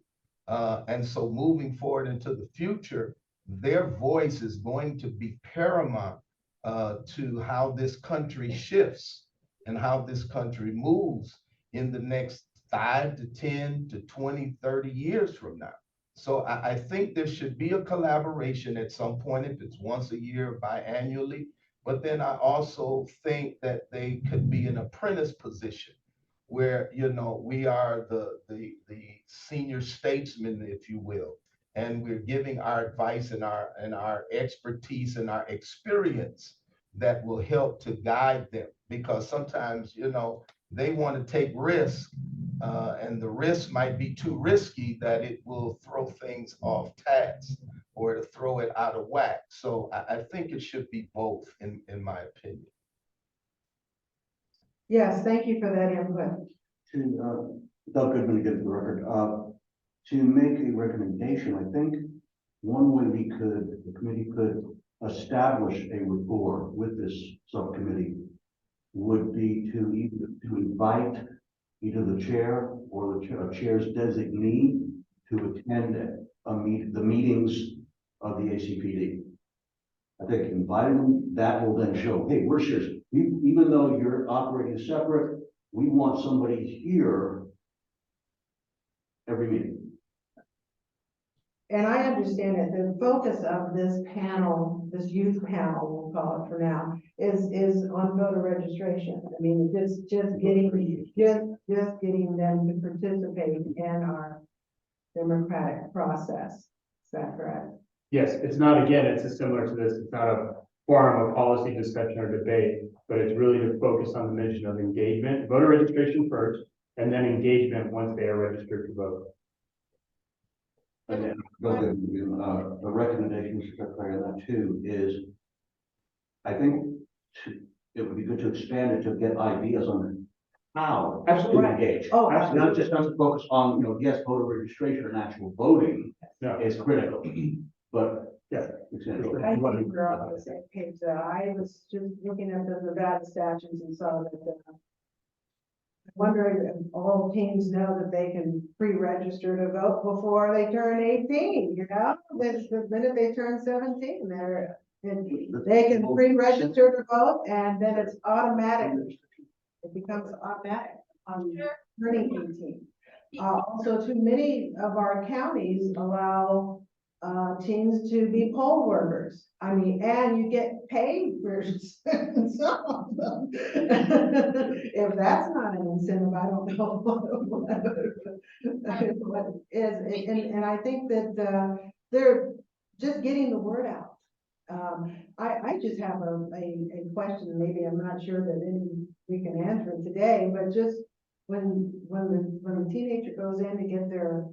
And so moving forward into the future, their voice is going to be paramount to how this country shifts and how this country moves in the next 5 to 10 to 20, 30 years from now. So I think there should be a collaboration at some point, if it's once a year, biannually. But then I also think that they could be an apprentice position where, you know, we are the senior statesman, if you will, and we're giving our advice and our expertise and our experience that will help to guide them. Because sometimes, you know, they want to take risks, and the risk might be too risky that it will throw things off task or to throw it out of whack. So I think it should be both, in my opinion. Yes, thank you for that input. To, Doug Goodman, again, for the record, to make a recommendation, I think one way the committee could establish a rapport with this subcommittee would be to invite either the chair or the chair's designee to attend the meetings of the ACPD. I think inviting them, that will then show, hey, we're serious. Even though you're operating separate, we want somebody here every meeting. And I understand that the focus of this panel, this youth panel, we'll call it for now, is on voter registration. I mean, just getting them to participate in our democratic process. Is that correct? Yes, it's not, again, it's similar to this. It's not a forum of policy discussion or debate, but it's really to focus on the mission of engagement, voter registration first, and then engagement once they are registered to vote. And then, the recommendation, Secretary, on that too, is I think it would be good to expand it to get ideas on how to engage. Oh, Not just to focus on, yes, voter registration and actual voting No. is critical, but yeah. Exactly. I think we're all on the same page. I was just looking at the Nevada statutes and saw that wondering if all teens know that they can pre-register to vote before they turn 18, the minute they turn 17, they can pre-register to vote, and then it's automatic. It becomes automatic on turning 18. Also, too many of our counties allow teens to be poll workers. I mean, and you get paid for some of them. If that's not an incentive, I don't know what is. And I think that they're just getting the word out. I just have a question. Maybe I'm not sure that we can answer it today, but just when the teenager goes in to get their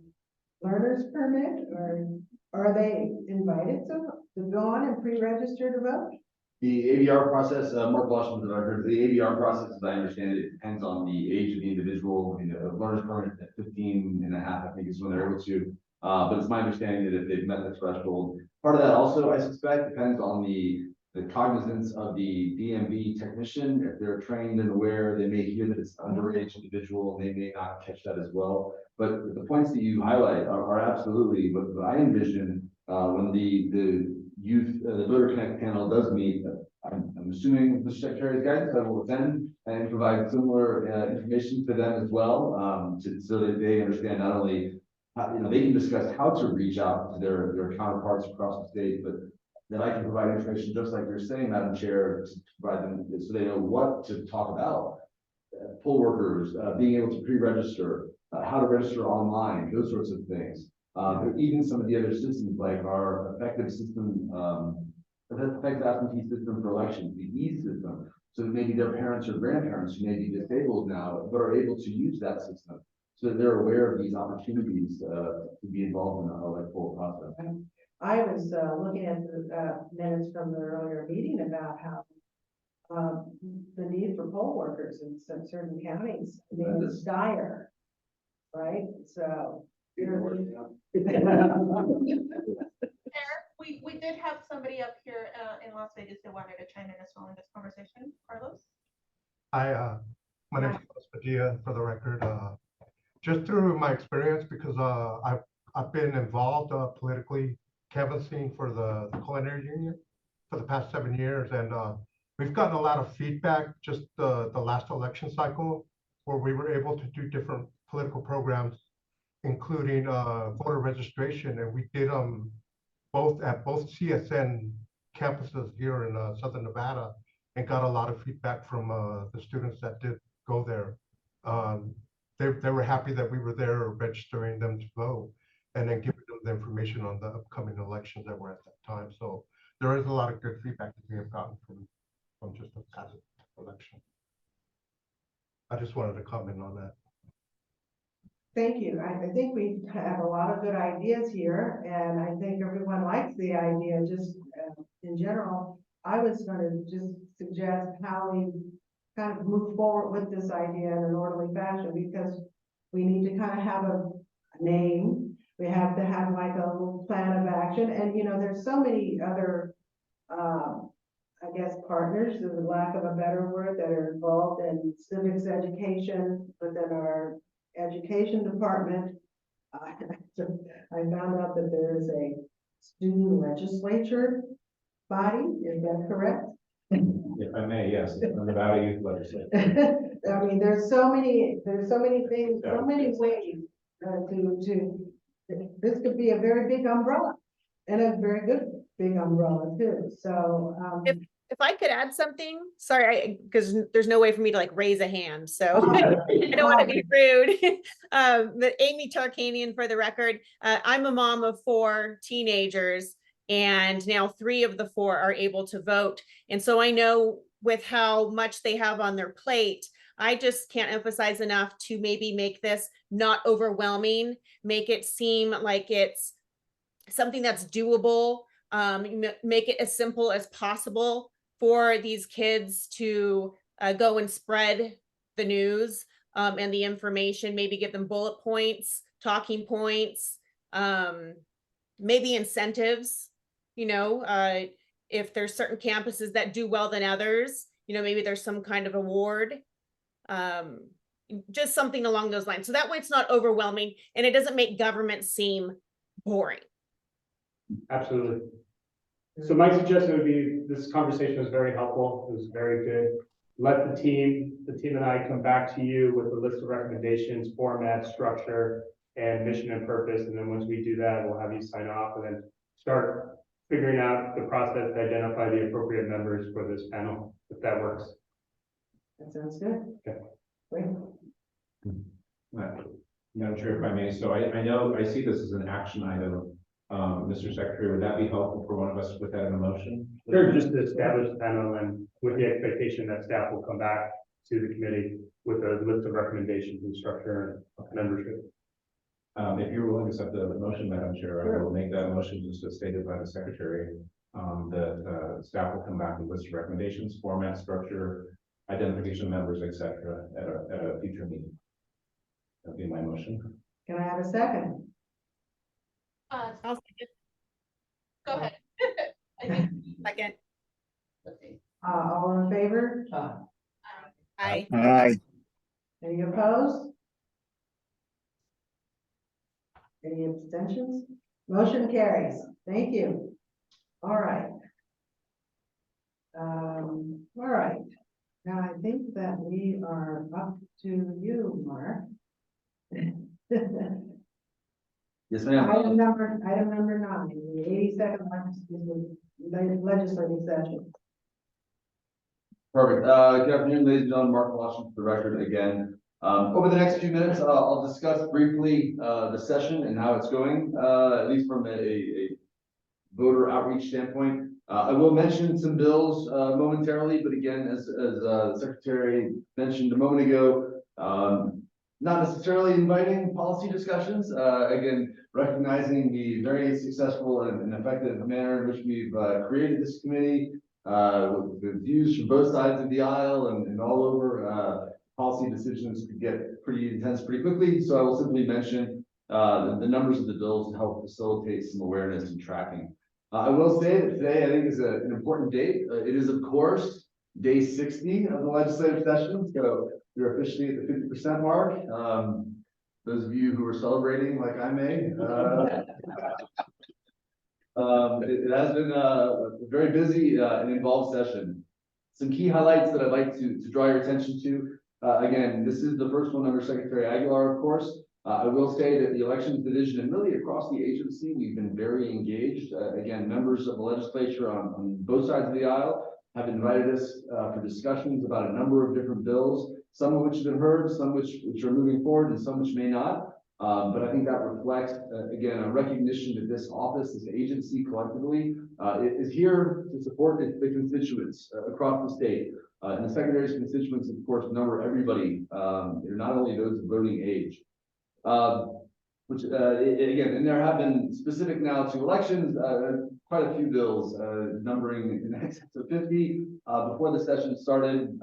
learner's permit, or are they invited to go on and pre-register to vote? The ABR process, Mark Washington, the record, the ABR process, as I understand it, depends on the age of the individual. A learner's permit at 15 and a half, I think, is when they're able to. But it's my understanding that if they've met the threshold, part of that also, I suspect, depends on the cognizance of the DMV technician. If they're trained and aware, they may hear that it's an underage individual, and they may not catch that as well. But the points that you highlight are absolutely what I envision when the youth, the Voter Connect panel does meet. I'm assuming the Secretary's guidance, I will attend and provide similar information to them as well, so that they understand not only they can discuss how to reach out to their counterparts across the state, but that I can provide information just like you're saying, Madam Chair, to provide them so they know what to talk about. Poll workers, being able to pre-register, how to register online, those sorts of things. Even some of the other systems like our effective system, effective absentee system for elections, the E system, so that maybe their parents or grandparents who may be disabled now, but are able to use that system, so that they're aware of these opportunities to be involved in our electoral process. I was looking at the minutes from the earlier meeting about how the need for poll workers in some certain counties, I mean, it's dire, right? So. We did have somebody up here in Las Vegas that wanted to chime in as well in this conversation. Carlos? Hi, my name is Carlos Padilla, for the record. Just through my experience, because I've been involved politically canvassing for the culinary union for the past 7 years, and we've gotten a lot of feedback just the last election cycle, where we were able to do different political programs, including voter registration, and we did both at both CSN campuses here in Southern Nevada, and got a lot of feedback from the students that did go there. They were happy that we were there registering them to vote, and then giving them the information on the upcoming elections that were at that time. So there is a lot of good feedback that we have gotten from just the past election. I just wanted to comment on that. Thank you. I think we have a lot of good ideas here, and I think everyone likes the idea. Just in general, I was going to just suggest how we kind of move forward with this idea in an orderly fashion, because we need to kind of have a name. We have to have like a little plan of action, and there's so many other guess, partners, is the lack of a better word, that are involved in civics education within our education department. I found out that there is a student legislature body, is that correct? If I may, yes, the Nevada Youth Legislature. I mean, there's so many things, so many ways this could be a very big umbrella and a very good big umbrella too. So, If I could add something, sorry, because there's no way for me to like raise a hand, so I don't want to be rude. But Amy Tarkanian, for the record, I'm a mom of 4 teenagers, and now 3 of the 4 are able to vote. And so I know with how much they have on their plate, I just can't emphasize enough to maybe make this not overwhelming, make it seem like it's something that's doable, make it as simple as possible for these kids to go and spread the news and the information, maybe give them bullet points, talking points, maybe incentives, if there's certain campuses that do well than others, maybe there's some kind of award, just something along those lines. So that way it's not overwhelming and it doesn't make government seem boring. Absolutely. So my suggestion would be, this conversation was very helpful. It was very good. Let the team and I come back to you with a list of recommendations, format, structure, and mission and purpose. And then once we do that, we'll have you sign off and then start figuring out the process to identify the appropriate members for this panel, if that works. that sounds good. Okay. Great. Madam Chair, if I may, so I know, I see this as an action item. Mr. Secretary, would that be helpful for one of us to put that in a motion? Sure, just to establish the panel and with the expectation that staff will come back to the committee with a list of recommendations and structure and membership. If you're willing to accept the motion, Madam Chair, I will make that motion just as stated by the Secretary. That staff will come back with a list of recommendations, format, structure, identification of members, etc. at a future meeting. That'd be my motion. Can I have a second? I'll Go ahead. I think second. All in favor? Aye. Aye. Any opposed? Any abstentions? Motion carries. Thank you. All right. All right. Now I think that we are up to you, Mark. Yes, ma'am. Item number 9, the 82nd legislative session. Perfect. Good afternoon, ladies and gentlemen. Mark Washington for the record again. Over the next few minutes, I'll discuss briefly the session and how it's going, at least from a voter outreach standpoint. I will mention some bills momentarily, but again, as the Secretary mentioned a moment ago, not necessarily inviting policy discussions. Again, recognizing the very successful and effective manner in which we've created this committee, with views from both sides of the aisle and all over. Policy decisions could get pretty intense pretty quickly. So I will simply mention the numbers of the bills to help facilitate some awareness and tracking. I will say that today I think is an important date. It is, of course, day 60 of the legislative session. So we're officially at the 50% mark. Those of you who are celebrating, like I may, it has been a very busy and involved session. Some key highlights that I'd like to draw your attention to. Again, this is the first one under Secretary Aguilar, of course. I will say that the elections division and really across the agency, we've been very engaged. Again, members of the legislature on both sides of the aisle have invited us for discussions about a number of different bills, some of which have been heard, some which are moving forward, and some which may not. But I think that reflects, again, a recognition that this office, this agency collectively, is here to support the constituents across the state. And the Secretary's constituents, of course, number everybody, not only those of voting age. Which, again, and there have been specific now to elections, quite a few bills, numbering in excess of 50 before the session started.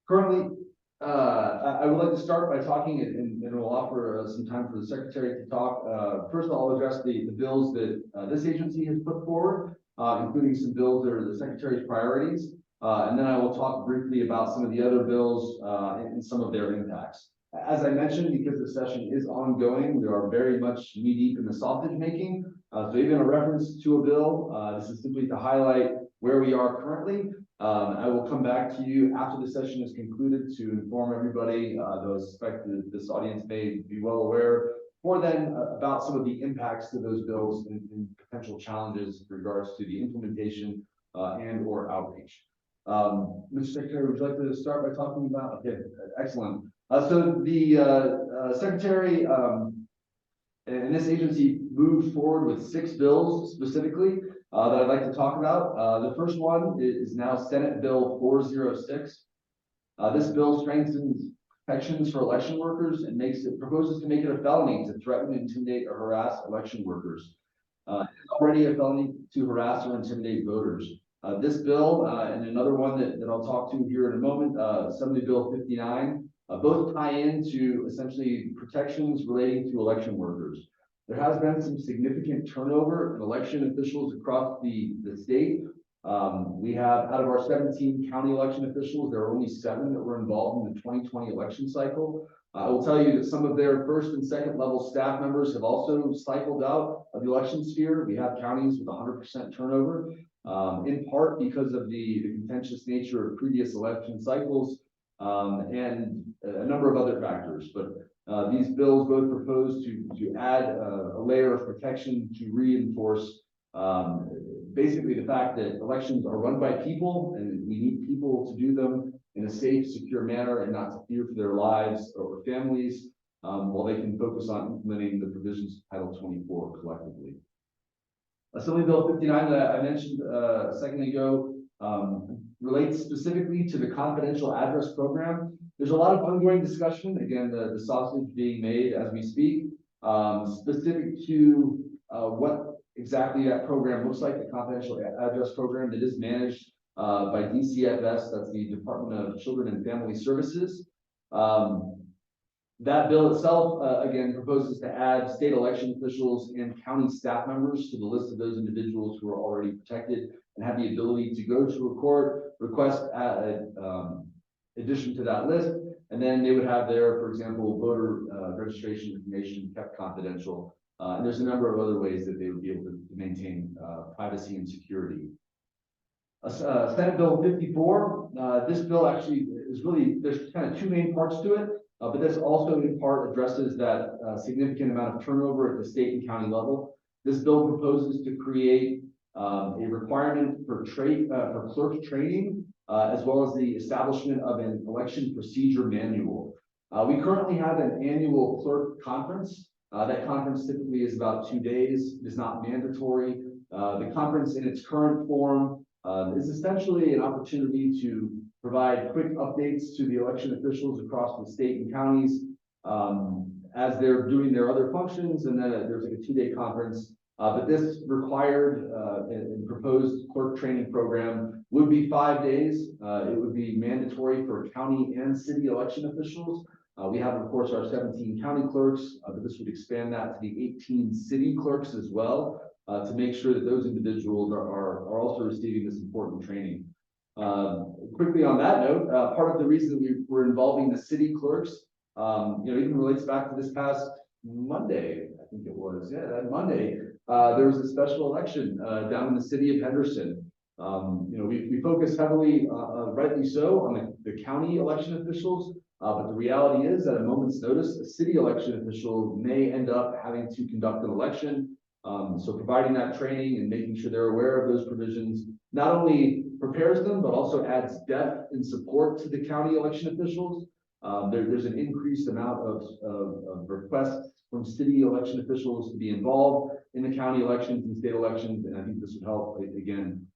Currently, I would like to start by talking, and we'll offer some time for the Secretary to talk. First, I'll address the bills that this agency has put forward. including some bills that are the Secretary's priorities. And then I will talk briefly about some of the other bills and some of their impacts. As I mentioned, because the session is ongoing, we are very much knee-deep in the sausage making. So even a reference to a bill, this is simply to highlight where we are currently. I will come back to you after the session is concluded to inform everybody, though I suspect that this audience may be well aware, more than about some of the impacts to those bills and potential challenges with regards to the implementation and or outreach. Mr. Secretary, would you like to start by talking about? Okay, excellent. So the Secretary and this agency moved forward with 6 bills specifically that I'd like to talk about. The first one is now Senate Bill 406. This bill strengthens protections for election workers and proposes to make it a felony to threaten, intimidate, or harass election workers. It's already a felony to harass or intimidate voters. This bill and another one that I'll talk to here in a moment, Assembly Bill 59, both tie into essentially protections relating to election workers. There has been some significant turnover in election officials across the state. We have, out of our 17 county election officials, there are only 7 that were involved in the 2020 election cycle. I will tell you that some of their first and second level staff members have also cycled out of the election sphere. We have counties with 100% turnover, in part because of the contentious nature of previous election cycles and a number of other factors. But these bills both propose to add a layer of protection to reinforce basically the fact that elections are run by people and we need people to do them in a safe, secure manner and not to fear for their lives or families while they can focus on implementing the provisions of Title 24 collectively. Assembly Bill 59 that I mentioned a second ago relates specifically to the confidential address program. There's a lot of ongoing discussion, again, the sausage being made as we speak, specific to what exactly that program looks like, the confidential address program that is managed by DCFS, that's the Department of Children and Family Services. That bill itself, again, proposes to add state election officials and county staff members to the list of those individuals who are already protected and have the ability to go to a court, request addition to that list, and then they would have their, for example, voter registration information kept confidential. And there's a number of other ways that they would be able to maintain privacy and security. Senate Bill 54, this bill actually is really, there's kind of 2 main parts to it, but this also in part addresses that significant amount of turnover at the state and county level. This bill proposes to create a requirement for clerk training, as well as the establishment of an election procedure manual. We currently have an annual clerk conference. That conference typically is about 2 days. It is not mandatory. The conference in its current form is essentially an opportunity to provide quick updates to the election officials across the state and counties as they're doing their other functions, and then there's like a 2-day conference. But this required and proposed clerk training program would be 5 days. It would be mandatory for county and city election officials. We have, of course, our 17 county clerks, but this would expand that to the 18 city clerks as well, to make sure that those individuals are also receiving this important training. Quickly on that note, part of the reason that we're involving the city clerks, even relates back to this past Monday, I think it was, that Monday, there was a special election down in the city of Henderson. We focus heavily, rightly so, on the county election officials, but the reality is, at a moment's notice, a city election official may end up having to conduct an election. So providing that training and making sure they're aware of those provisions not only prepares them, but also adds depth and support to the county election officials. There's an increased amount of requests from city election officials to be involved in the county elections and state elections, and I think this would help, again,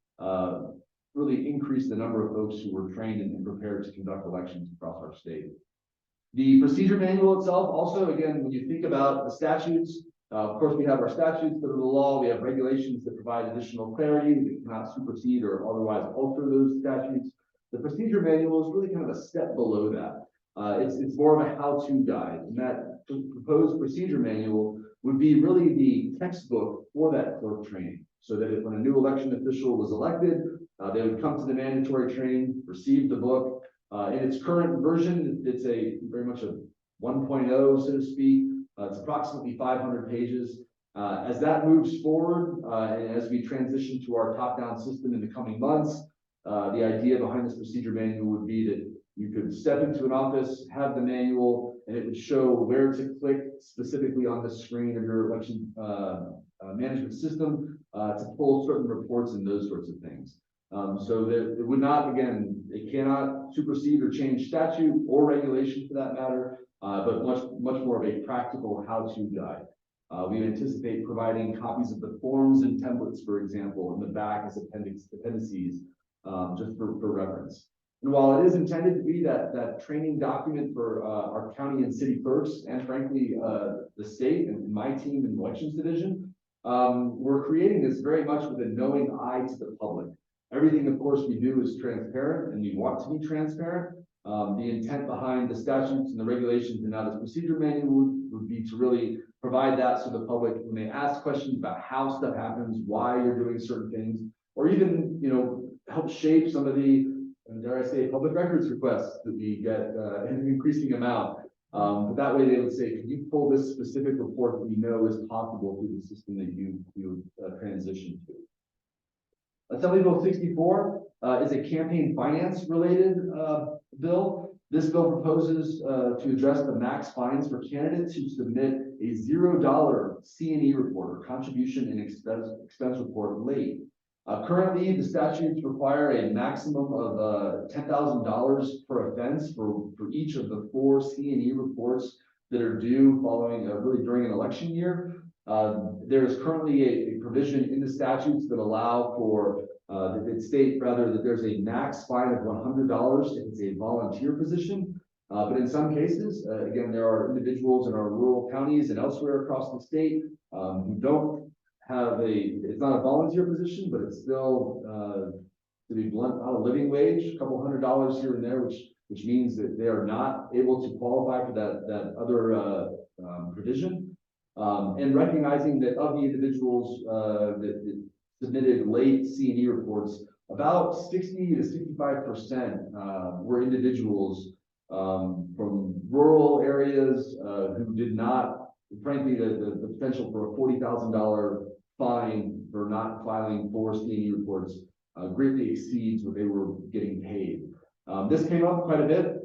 really increase the number of folks who were trained and prepared to conduct elections across our state. The procedure manual itself, also, again, when you think about the statutes, of course, we have our statutes that are the law. We have regulations that provide additional clarity that cannot supersede or otherwise alter those statutes. The procedure manual is really kind of a step below that. It's more of a how-to guide, and that proposed procedure manual would be really the textbook for that clerk training. So that if when a new election official was elected, they would come to the mandatory training, receive the book. In its current version, it's a very much a 1.0, so to speak. It's approximately 500 pages. As that moves forward, and as we transition to our top-down system in the coming months, the idea behind this procedure manual would be that you could step into an office, have the manual, and it would show where to click specifically on the screen of your election management system to pull certain reports and those sorts of things. So that it would not, again, it cannot supersede or change statute or regulation for that matter, but much more of a practical how-to guide. We anticipate providing copies of the forms and templates, for example, in the back as appendices, just for reference. And while it is intended to be that training document for our county and city clerks, and frankly, the state and my team in the elections division, we're creating this very much with a knowing eye to the public. Everything, of course, we do is transparent, and we want to be transparent. The intent behind the statutes and the regulations and now this procedure manual would be to really provide that so the public, when they ask questions about how stuff happens, why you're doing certain things, or even, help shape some of the, dare I say, public records requests that we get in an increasing amount. But that way they would say, can you pull this specific report that we know is possible through the system that you transition to? Assembly Bill 64 is a campaign finance related bill. This bill proposes to address the max fines for candidates who submit a $0 C&E report or contribution and expense report late. Currently, the statutes require a maximum of $10,000 per offense for each of the 4 C&E reports that are due following really during an election year. There is currently a provision in the statutes that allow for that state rather that there's a max fine of $100 if it's a volunteer position. But in some cases, again, there are individuals in our rural counties and elsewhere across the state who don't have it's not a volunteer position, but it's still, to be blunt, not a living wage, a couple $100 here and there, which means that they are not able to qualify for that other provision. And recognizing that of the individuals that submitted late C&E reports, about 60 to 65% were individuals from rural areas who did not, frankly, the potential for a $40,000 fine for not filing 4 C&E reports greatly exceeds what they were getting paid. This came up quite a bit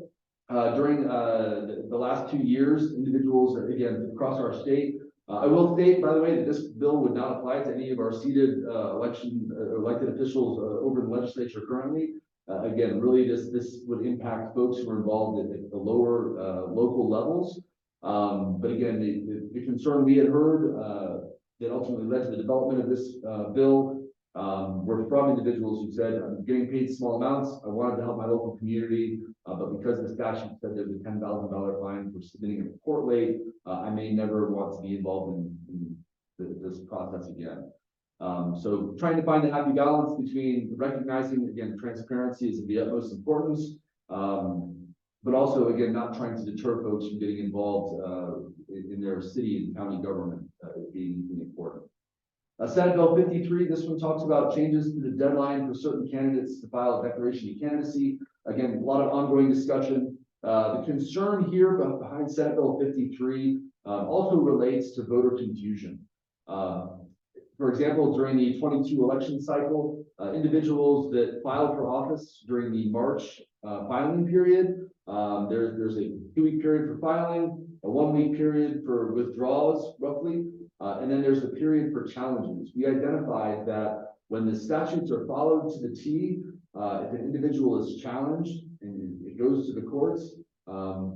during the last 2 years. Individuals, again, across our state. I will state, by the way, that this bill would not apply to any of our seated elected officials over in the legislature currently. Again, really, this would impact folks who are involved at the lower local levels. But again, the concern we had heard that ultimately led to the development of this bill were from individuals who said, I'm getting paid small amounts. I wanted to help my local community, but because the statute said there's a $10,000 fine for submitting a report late, I may never want to be involved in this process again. So trying to find a happy balance between recognizing, again, transparency is of the utmost importance, but also, again, not trying to deter folks from getting involved in their city and county government being important. Senate Bill 53, this one talks about changes to the deadline for certain candidates to file a declaration of candidacy. Again, a lot of ongoing discussion. The concern here behind Senate Bill 53 also relates to voter confusion. For example, during the 22 election cycle, individuals that filed for office during the March filing period, there's a 2-week period for filing, a 1-week period for withdrawals, roughly, and then there's a period for challenges. We identified that when the statutes are followed to the T, if an individual is challenged and it goes to the courts,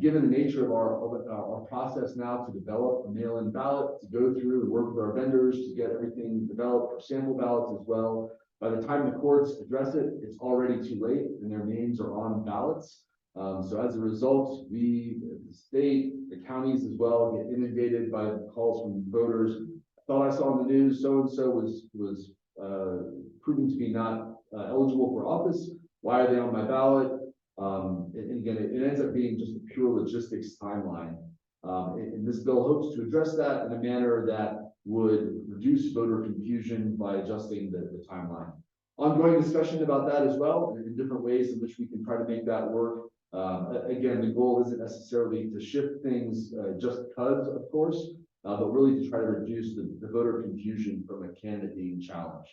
given the nature of our process now to develop a mail-in ballot, to go through and work with our vendors to get everything developed for sample ballots as well, by the time the courts address it, it's already too late and their names are on ballots. So as a result, we, the state, the counties as well, get inundated by calls from voters. I thought I saw in the news so-and-so was proven to be not eligible for office. Why are they on my ballot? And again, it ends up being just a pure logistics timeline. And this bill hopes to address that in a manner that would reduce voter confusion by adjusting the timeline. Ongoing discussion about that as well, and in different ways in which we can try to make that work. Again, the goal isn't necessarily to shift things just because, of course, but really to try to reduce the voter confusion from a candidate being challenged.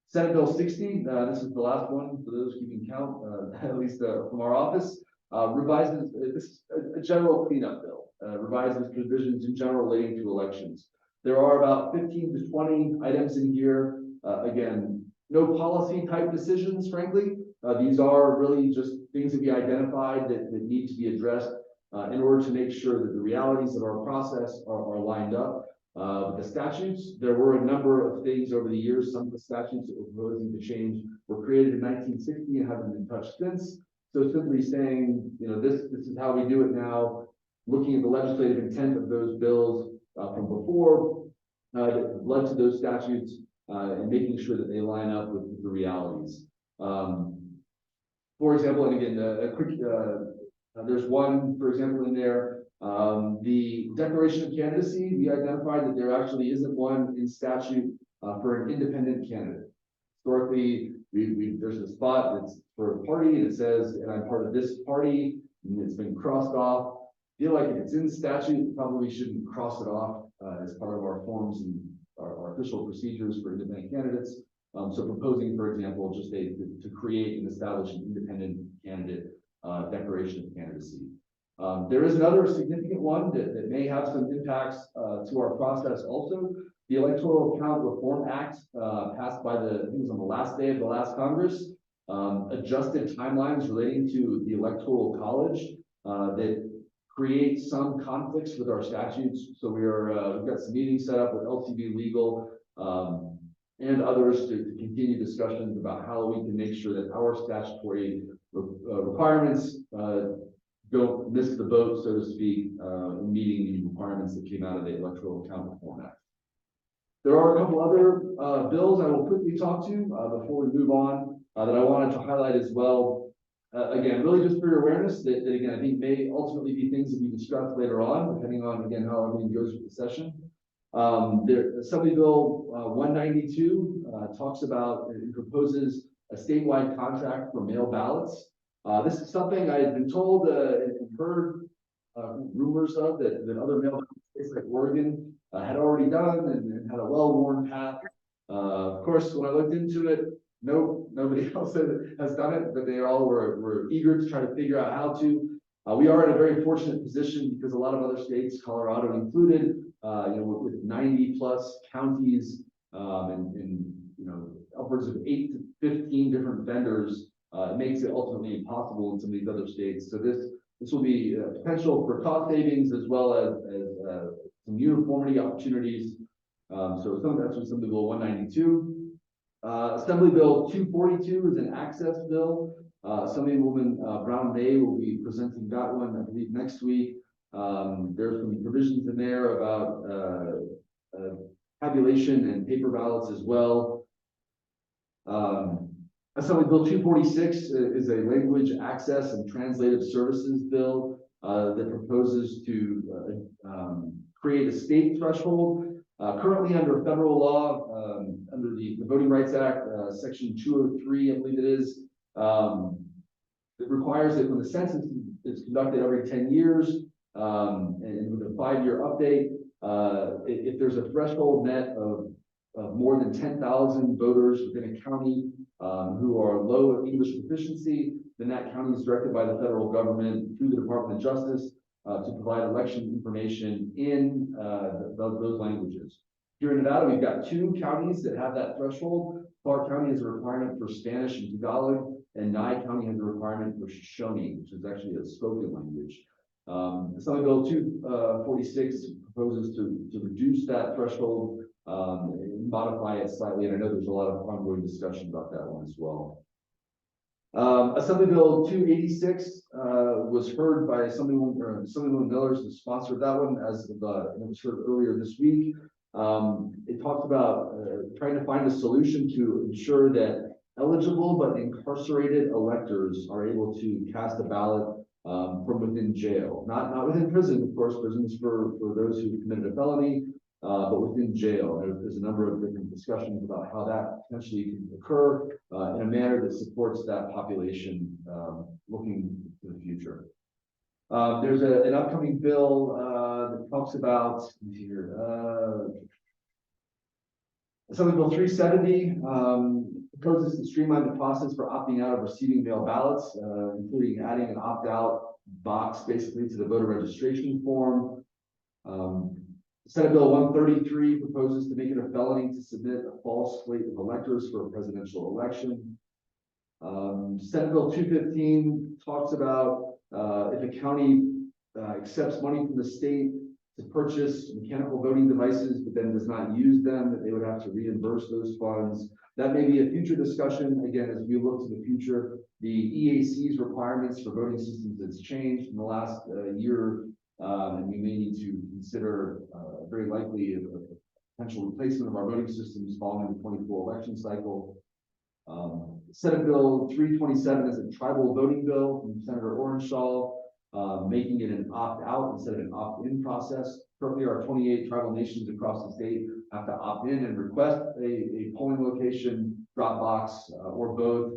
Senate Bill 60, this is the last one for those keeping count, at least from our office, revises, this is a general cleanup bill, revises provisions in general relating to elections. There are about 15 to 20 items in here. Again, no policy type decisions, frankly. These are really just things that we identified that need to be addressed in order to make sure that the realities of our process are lined up. With the statutes, there were a number of things over the years. Some of the statutes that we're proposing to change were created in 1960 and haven't been touched since. So simply saying, you know, this is how we do it now, looking at the legislative intent of those bills from before that led to those statutes and making sure that they line up with the realities. For example, and again, a quick, there's one, for example, in there, the declaration of candidacy, we identified that there actually isn't one in statute for an independent candidate. Historically, there's a spot that's for a party and it says, and I'm part of this party, and it's been crossed off. I feel like if it's in statute, probably shouldn't cross it off as part of our forms and our official procedures for independent candidates. So proposing, for example, just to create and establish an independent candidate declaration of candidacy. There is another significant one that may have some impacts to our process also. The Electoral Count Reform Act passed by I think it was on the last day of the last Congress, adjusted timelines relating to the Electoral College that create some conflicts with our statutes. So we've got some meetings set up with LCB Legal and others to continue discussions about how we can make sure that our statutory requirements don't miss the boat, so to speak, in meeting the requirements that came out of the Electoral Count Reform Act. There are a couple other bills I will quickly talk to before we move on that I wanted to highlight as well. Again, really just for your awareness that again, I think may ultimately be things that we discuss later on, depending on, again, how everything goes with the session. Assembly Bill 192 talks about and proposes a statewide contract for mail ballots. This is something I had been told and heard rumors of that other mail states like Oregon had already done and had a well-worn path. Of course, when I looked into it, nobody else has done it, but they all were eager to try to figure out how to. We are in a very fortunate position because a lot of other states, Colorado included, with 90 plus counties and upwards of 8 to 15 different vendors, it makes it ultimately impossible in some of these other states. So this will be potential for cost savings as well as some uniformity opportunities. So some of that's with Assembly Bill 192. Assembly Bill 242 is an access bill. Assemblywoman Brown May will be presenting that one, I believe, next week. There's some provisions in there about tabulation and paper ballots as well. Assembly Bill 246 is a language access and translative services bill that proposes to create a state threshold. Currently under federal law, under the Voting Rights Act, section 203, I believe it is, it requires that when the census is conducted every 10 years and with a 5-year update, if there's a threshold met of more than 10,000 voters within a county who are low English proficiency, then that county is directed by the federal government through the Department of Justice to provide election information in those languages. Here in Nevada, we've got 2 counties that have that threshold. Clark County has a requirement for Spanish and Tagalog, and Nye County has a requirement for Shoshone, which is actually a spoken language. Assembly Bill 246 proposes to reduce that threshold and modify it slightly, and I know there's a lot of ongoing discussion about that one as well. Assembly Bill 286 was heard by Assemblywoman Miller's the sponsor of that one, as it was heard earlier this week. It talks about trying to find a solution to ensure that eligible but incarcerated electors are able to cast a ballot from within jail, not within prison, of course, prisons for those who committed a felony, but within jail. There's a number of different discussions about how that potentially can occur in a manner that supports that population looking to the future. There's an upcoming bill that talks about here, Assembly Bill 370 proposes to streamline the process for opting out of receiving mail ballots, including adding an opt-out box basically to the voter registration form. Senate Bill 133 proposes to make it a felony to submit a false slate of electors for a presidential election. Senate Bill 215 talks about if a county accepts money from the state to purchase mechanical voting devices, but then does not use them, that they would have to reimburse those funds. That may be a future discussion. Again, as we look to the future, the EAC's requirements for voting systems has changed in the last year, and we may need to consider very likely a potential replacement of our voting systems following the 24 election cycle. Senate Bill 327 is a tribal voting bill from Senator Orenshaw, making it an opt-out instead of an opt-in process. Currently, our 28 tribal nations across the state have to opt in and request a polling location, drop box, or both.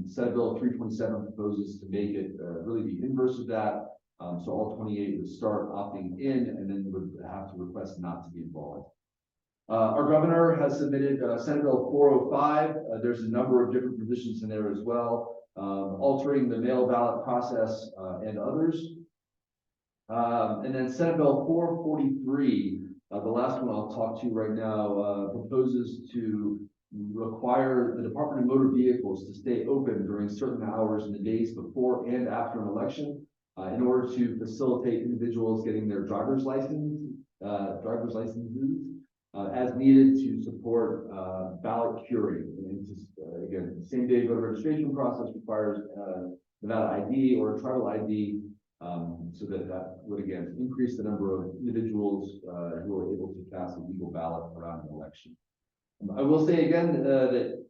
Senate Bill 327 proposes to make it really the inverse of that. So all 28 would start opting in and then would have to request not to be involved. Our governor has submitted Senate Bill 405. There's a number of different provisions in there as well, altering the mail ballot process and others. And then Senate Bill 443, the last one I'll talk to right now, proposes to require the Department of Motor Vehicles to stay open during certain hours in the days before and after an election in order to facilitate individuals getting their driver's licenses as needed to support ballot curing. And just, again, same day voter registration process requires Nevada ID or a tribal ID, so that would again increase the number of individuals who are able to cast a legal ballot around an election. I will say again that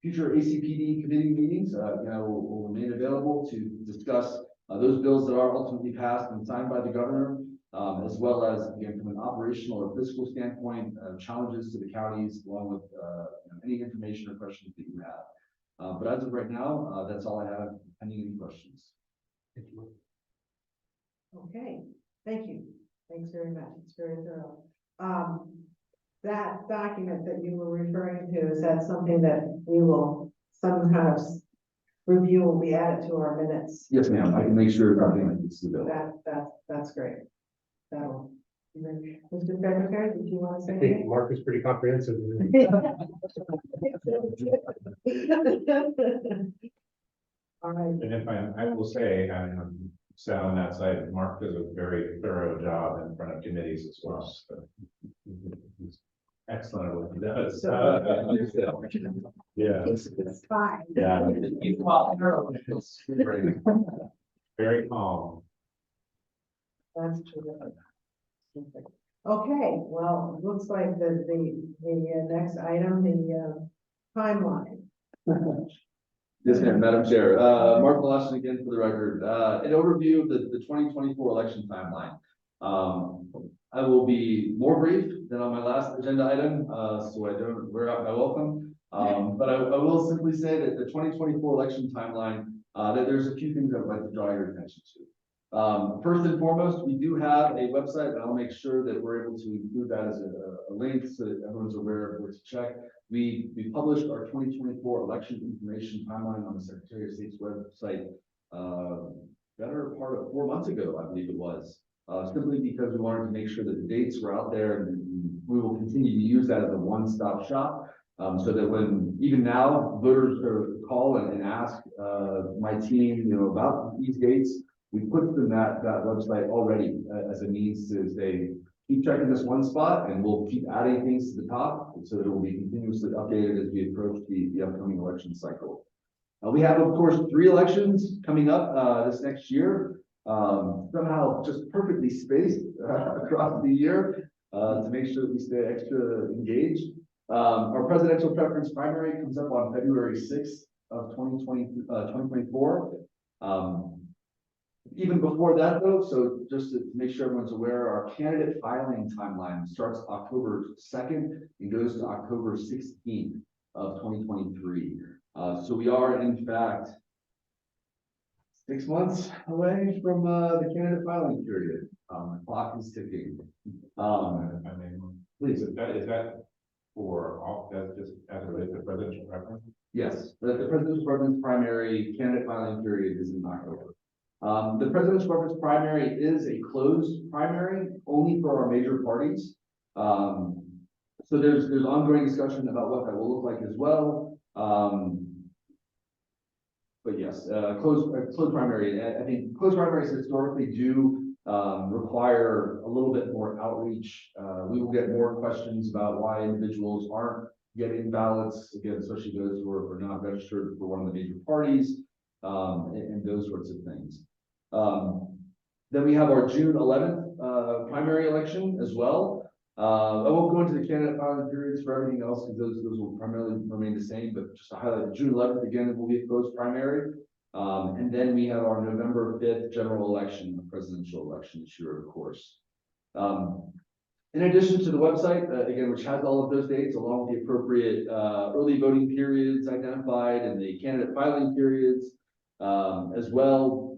future ACPD committee meetings will remain available to discuss those bills that are ultimately passed and signed by the governor, as well as, again, from an operational or fiscal standpoint, challenges to the counties, along with any information or questions that you have. But as of right now, that's all I have. Pending any questions. Thank you. Okay, thank you. Thanks very much. It's very thorough. That document that you were referring to, is that something that we will, some kind of review will be added to our minutes? Yes, ma'am. I can make sure everything like this is the bill. That's great. That'll. Mr. Secretary, did you want to say I think anything? Mark was pretty comprehensive. All right. And if I will say, sat on that side, Mark does a very thorough job in front of committees as well. So he's excellent at what he does. Yeah. It's fine. Yeah. Very Very calm. That's terrific. Okay, well, it looks like the next item, the timeline. Yes, ma'am, Madam Chair. Mark Washington again for the record. An overview of the 2024 election timeline. I will be more brief than on my last agenda item, so I don't wear out my welcome. But I will simply say that the 2024 election timeline, that there's a few things I would like to draw your attention to. First and foremost, we do have a website, and I'll make sure that we're able to include that as a link so that everyone's aware of where to check. We published our 2024 election information timeline on the Secretary of State's website better part of 4 months ago, I believe it was, simply because we wanted to make sure that the dates were out there, and we will continue to use that as a one-stop shop. So that when even now voters call and ask my team, about these dates, we put them that website already as a means to say, keep checking this one spot, and we'll keep adding things to the top so that it will be continuously updated as we approach the upcoming election cycle. We have, of course, 3 elections coming up this next year, somehow just perfectly spaced across the year to make sure that we stay extra engaged. Our presidential preference primary comes up on February 6th of 2024. Even before that though, so just to make sure everyone's aware, our candidate filing timeline starts October 2nd and goes to October 16th of 2023. So we are in fact 6 months away from the candidate filing period. The clock is ticking. Please. Is that for all, that's just as it relates to presidential preference? Yes, the presidential preference primary candidate filing period is in October. The presidential preference primary is a closed primary only for our major parties. So there's ongoing discussion about what that will look like as well. But yes, closed primary. I think closed primaries historically do require a little bit more outreach. We will get more questions about why individuals aren't getting ballots, again, especially those who are not registered for one of the major parties, and those sorts of things. Then we have our June 11th primary election as well. I won't go into the candidate filing periods for everything else because those will primarily remain the same, but just to highlight June 11th, again, it will be a closed primary. And then we have our November 5th general election, the presidential election this year, of course. In addition to the website, again, which has all of those dates along with the appropriate early voting periods identified and the candidate filing periods as well.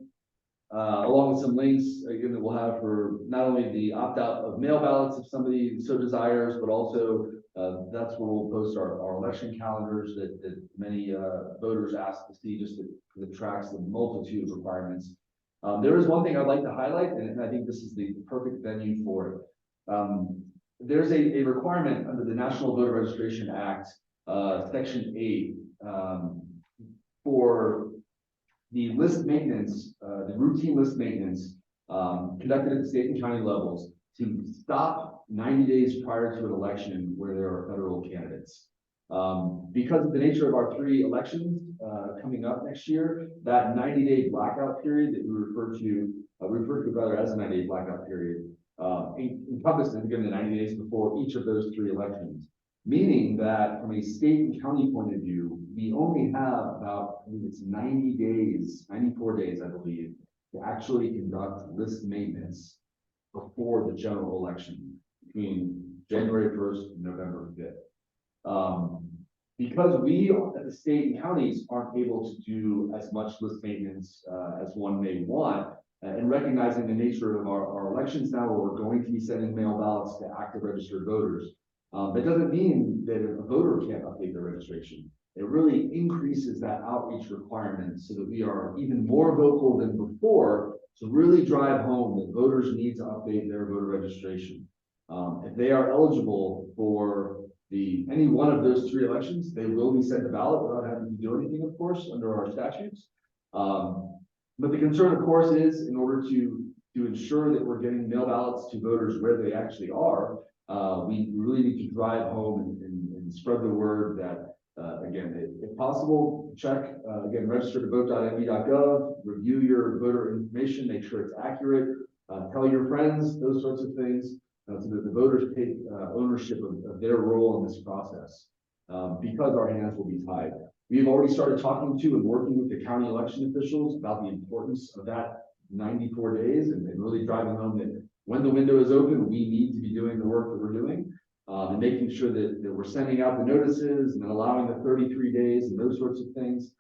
Along with some links, again, that we'll have for not only the opt-out of mail ballots if somebody so desires, but also that's where we'll post our election calendars that many voters ask to see, just because it tracks the multitude of requirements. There is one thing I'd like to highlight, and I think this is the perfect venue for it. There's a requirement under the National Voter Registration Act, Section 8, for the list maintenance, the routine list maintenance conducted at the state and county levels to stop 90 days prior to an election where there are federal candidates. Because of the nature of our 3 elections coming up next year, that 90-day blackout period that we refer to rather as a 90-day blackout period, encompasses again the 90 days before each of those 3 elections. Meaning that from a state and county point of view, we only have about, I think it's 90 days, 94 days, I believe, to actually conduct list maintenance before the general election between January 1st and November 5th. Because we at the state and counties aren't able to do as much list maintenance as one may want, and recognizing the nature of our elections now, where we're going to be sending mail ballots to active registered voters, that doesn't mean that a voter can't update their registration. It really increases that outreach requirement so that we are even more vocal than before to really drive home that voters need to update their voter registration. If they are eligible for any one of those 3 elections, they will be sent a ballot without having to do anything, of course, under our statutes. But the concern, of course, is in order to ensure that we're getting mail ballots to voters where they actually are, we really need to drive home and spread the word that, again, if possible, check, again, register-to-vote.md.gov, review your voter information, make sure it's accurate, tell your friends, those sorts of things, so that the voters take ownership of their role in this process, because our hands will be tied. We've already started talking to and working with the county election officials about the importance of that 94 days and really driving home that when the window is open, we need to be doing the work that we're doing, and making sure that we're sending out the notices and then allowing the 33 days and those sorts of things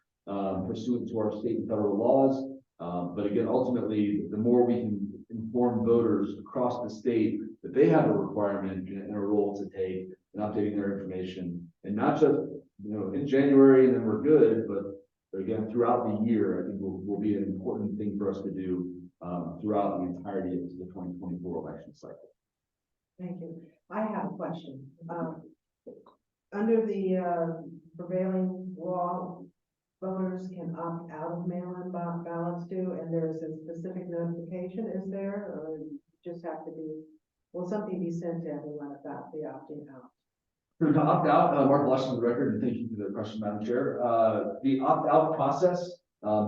pursuant to our state and federal laws. But again, ultimately, the more we can inform voters across the state that they have a requirement and a role to take in updating their information, and not just in January and then we're good, but again throughout the year, I think will be an important thing for us to do throughout the entirety of the 2024 election cycle. Thank you. I have a question. Under the prevailing law, voters can opt out of mail-in ballots too, and there's a specific notification, is there? Or just have to be, will something be sent to everyone about the opting out? For the opt-out, Mark Lush on the record, and thank you for the question, Madam Chair. The opt-out process,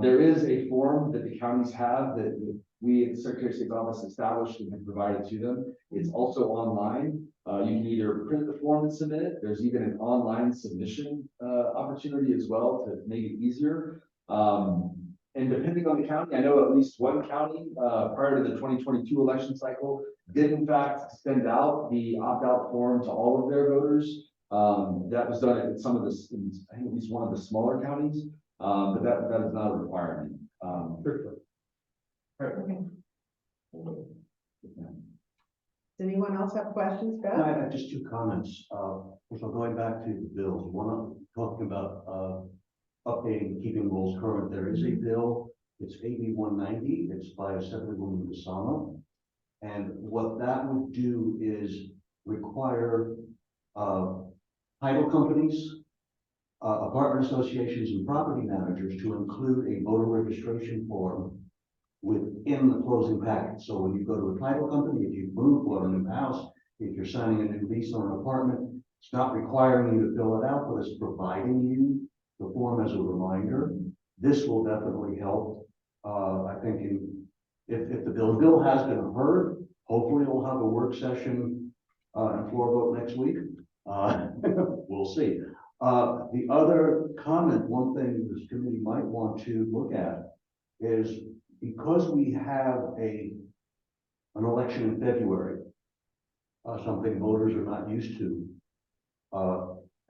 there is a form that the counties have that we at the Secretary of State's office established and have provided to them. It's also online. You can either print the form and submit it. There's even an online submission opportunity as well to make it easier. And depending on the county, I know at least one county, prior to the 2022 election cycle, did in fact send out the opt-out form to all of their voters. That was done in some of the, I think at least one of the smaller counties, but that is not a requirement. Does anyone else have questions, I Beth? have just two comments. So going back to the bills, one of talking about updating, keeping rules current. There is a bill. It's AB 190. It's by Assemblywoman Kusama. And what that would do is require title companies, apartment associations, and property managers to include a voter registration form within the closing packet. So when you go to a title company, if you move, bought a new house, if you're signing a new lease on an apartment, it's not requiring you to fill it out, but it's providing you the form as a reminder. This will definitely help. I think if the bill has been heard, hopefully we'll have a work session and floor vote next week. We'll see. The other comment, one thing this committee might want to look at is because we have an election in February, something voters are not used to.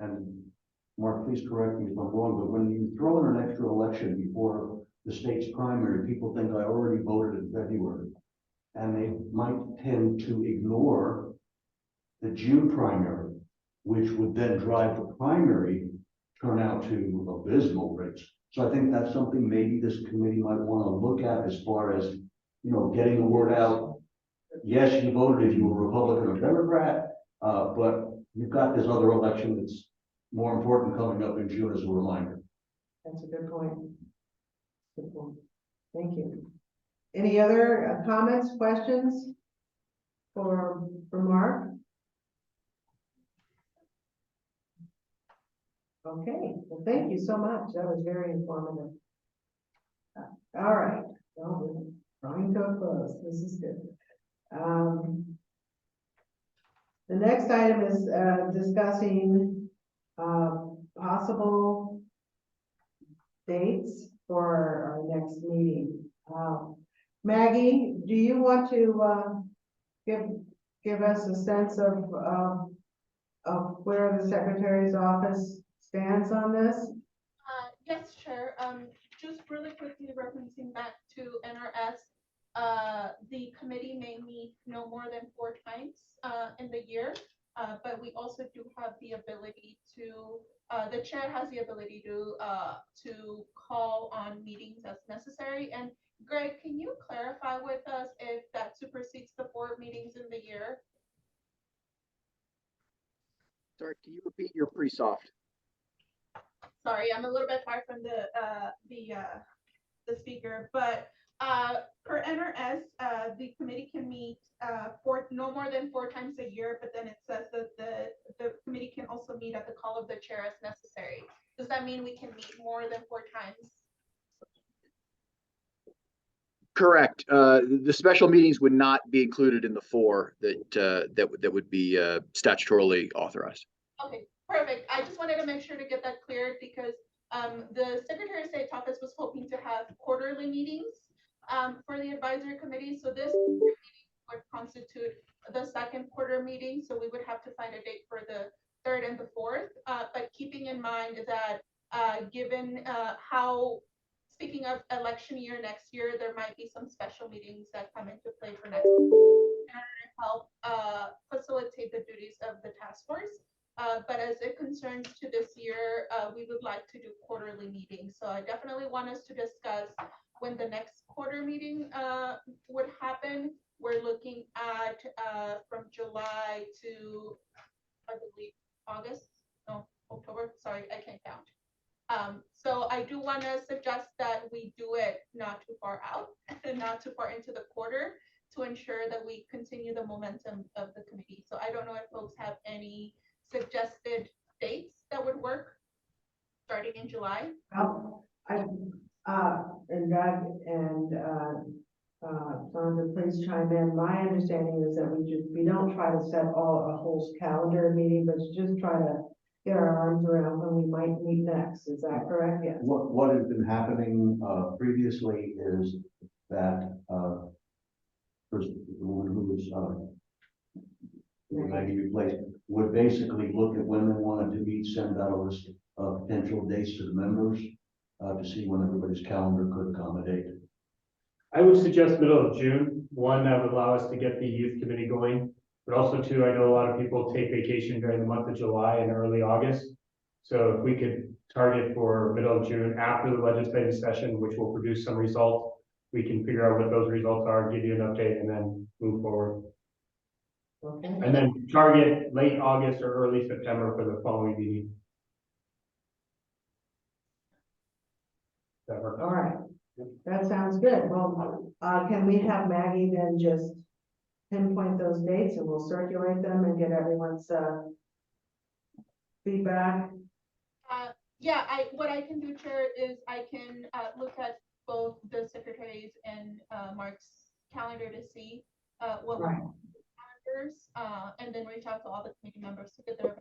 And Mark, please correct me if I'm wrong, but when you throw in an extra election before the state's primary, people think I already voted in February. And they might tend to ignore the June primary, which would then drive the primary turnout to abysmal rates. So I think that's something maybe this committee might want to look at as far as, getting the word out. Yes, you voted if you were Republican or Democrat, but you've got this other election that's more important coming up in June as a reminder. That's a good point. Good point. Thank you. Any other comments, questions for Mark? Okay, well, thank you so much. That was very informative. All right, well, we're drawing to a close. This is good. The next item is discussing possible dates for our next meeting. Maggie, do you want to give us a sense of where the Secretary's office stands on this? Yes, Chair. Just really quickly referencing back to NRS, the committee may meet no more than 4 times in the year, but we also do have the ability to, the chair has the ability to call on meetings as necessary. And Greg, can you clarify with us if that supersedes the 4 meetings in the year? Sorry, can you repeat? You're pretty soft. Sorry, I'm a little bit far from the speaker, but per NRS, the committee can meet no more than 4 times a year, but then it says that the committee can also meet at the call of the chair as necessary. Does that mean we can meet more than 4 times? Correct. The special meetings would not be included in the 4 that would be statutorily authorized. Okay, perfect. I just wanted to make sure to get that cleared because the Secretary of State's office was hoping to have quarterly meetings for the advisory committee. So this would constitute the 2nd quarter meeting. So we would have to find a date for the 3rd and the 4th. But keeping in mind that given how, speaking of election year next year, there might be some special meetings that come into play for next year in order to help facilitate the duties of the task force. But as it concerns to this year, we would like to do quarterly meetings. So I definitely want us to discuss when the next quarter meeting would happen. We're looking at from July to, I believe, October. Sorry, I can't count. So I do want to suggest that we do it not too far out and not too far into the quarter to ensure that we continue the momentum of the committee. So I don't know if folks have any suggested dates that would work starting in July. And Doug and Sandra, please chime in. My understanding is that we don't try to set a whole calendar meeting, but just try to get our arms around when we might meet next. Is that correct? Yes. What has been happening, previously is that, first, the woman who was, Maggie replaced, would basically look at when they wanted to meet, send out a list of potential dates to the members, to see when everybody's calendar could accommodate. I would suggest middle of June. One, that would allow us to get the youth committee going. But also two, I know a lot of people take vacation during the month of July and early August. So if we could target for middle of June after the legislative session, which will produce some results, we can figure out what those results are, give you an update, and then move forward. Okay. And then target late August or early September for the following meeting. That work? All right. That sounds good. Well, can we have Maggie then just pinpoint those dates and we'll circulate them and get everyone's, feedback? Yeah, what I can do, Chair, is I can look at both the secretaries and Mark's calendar to see what Right. calendars, and then reach out to all the committee members to get their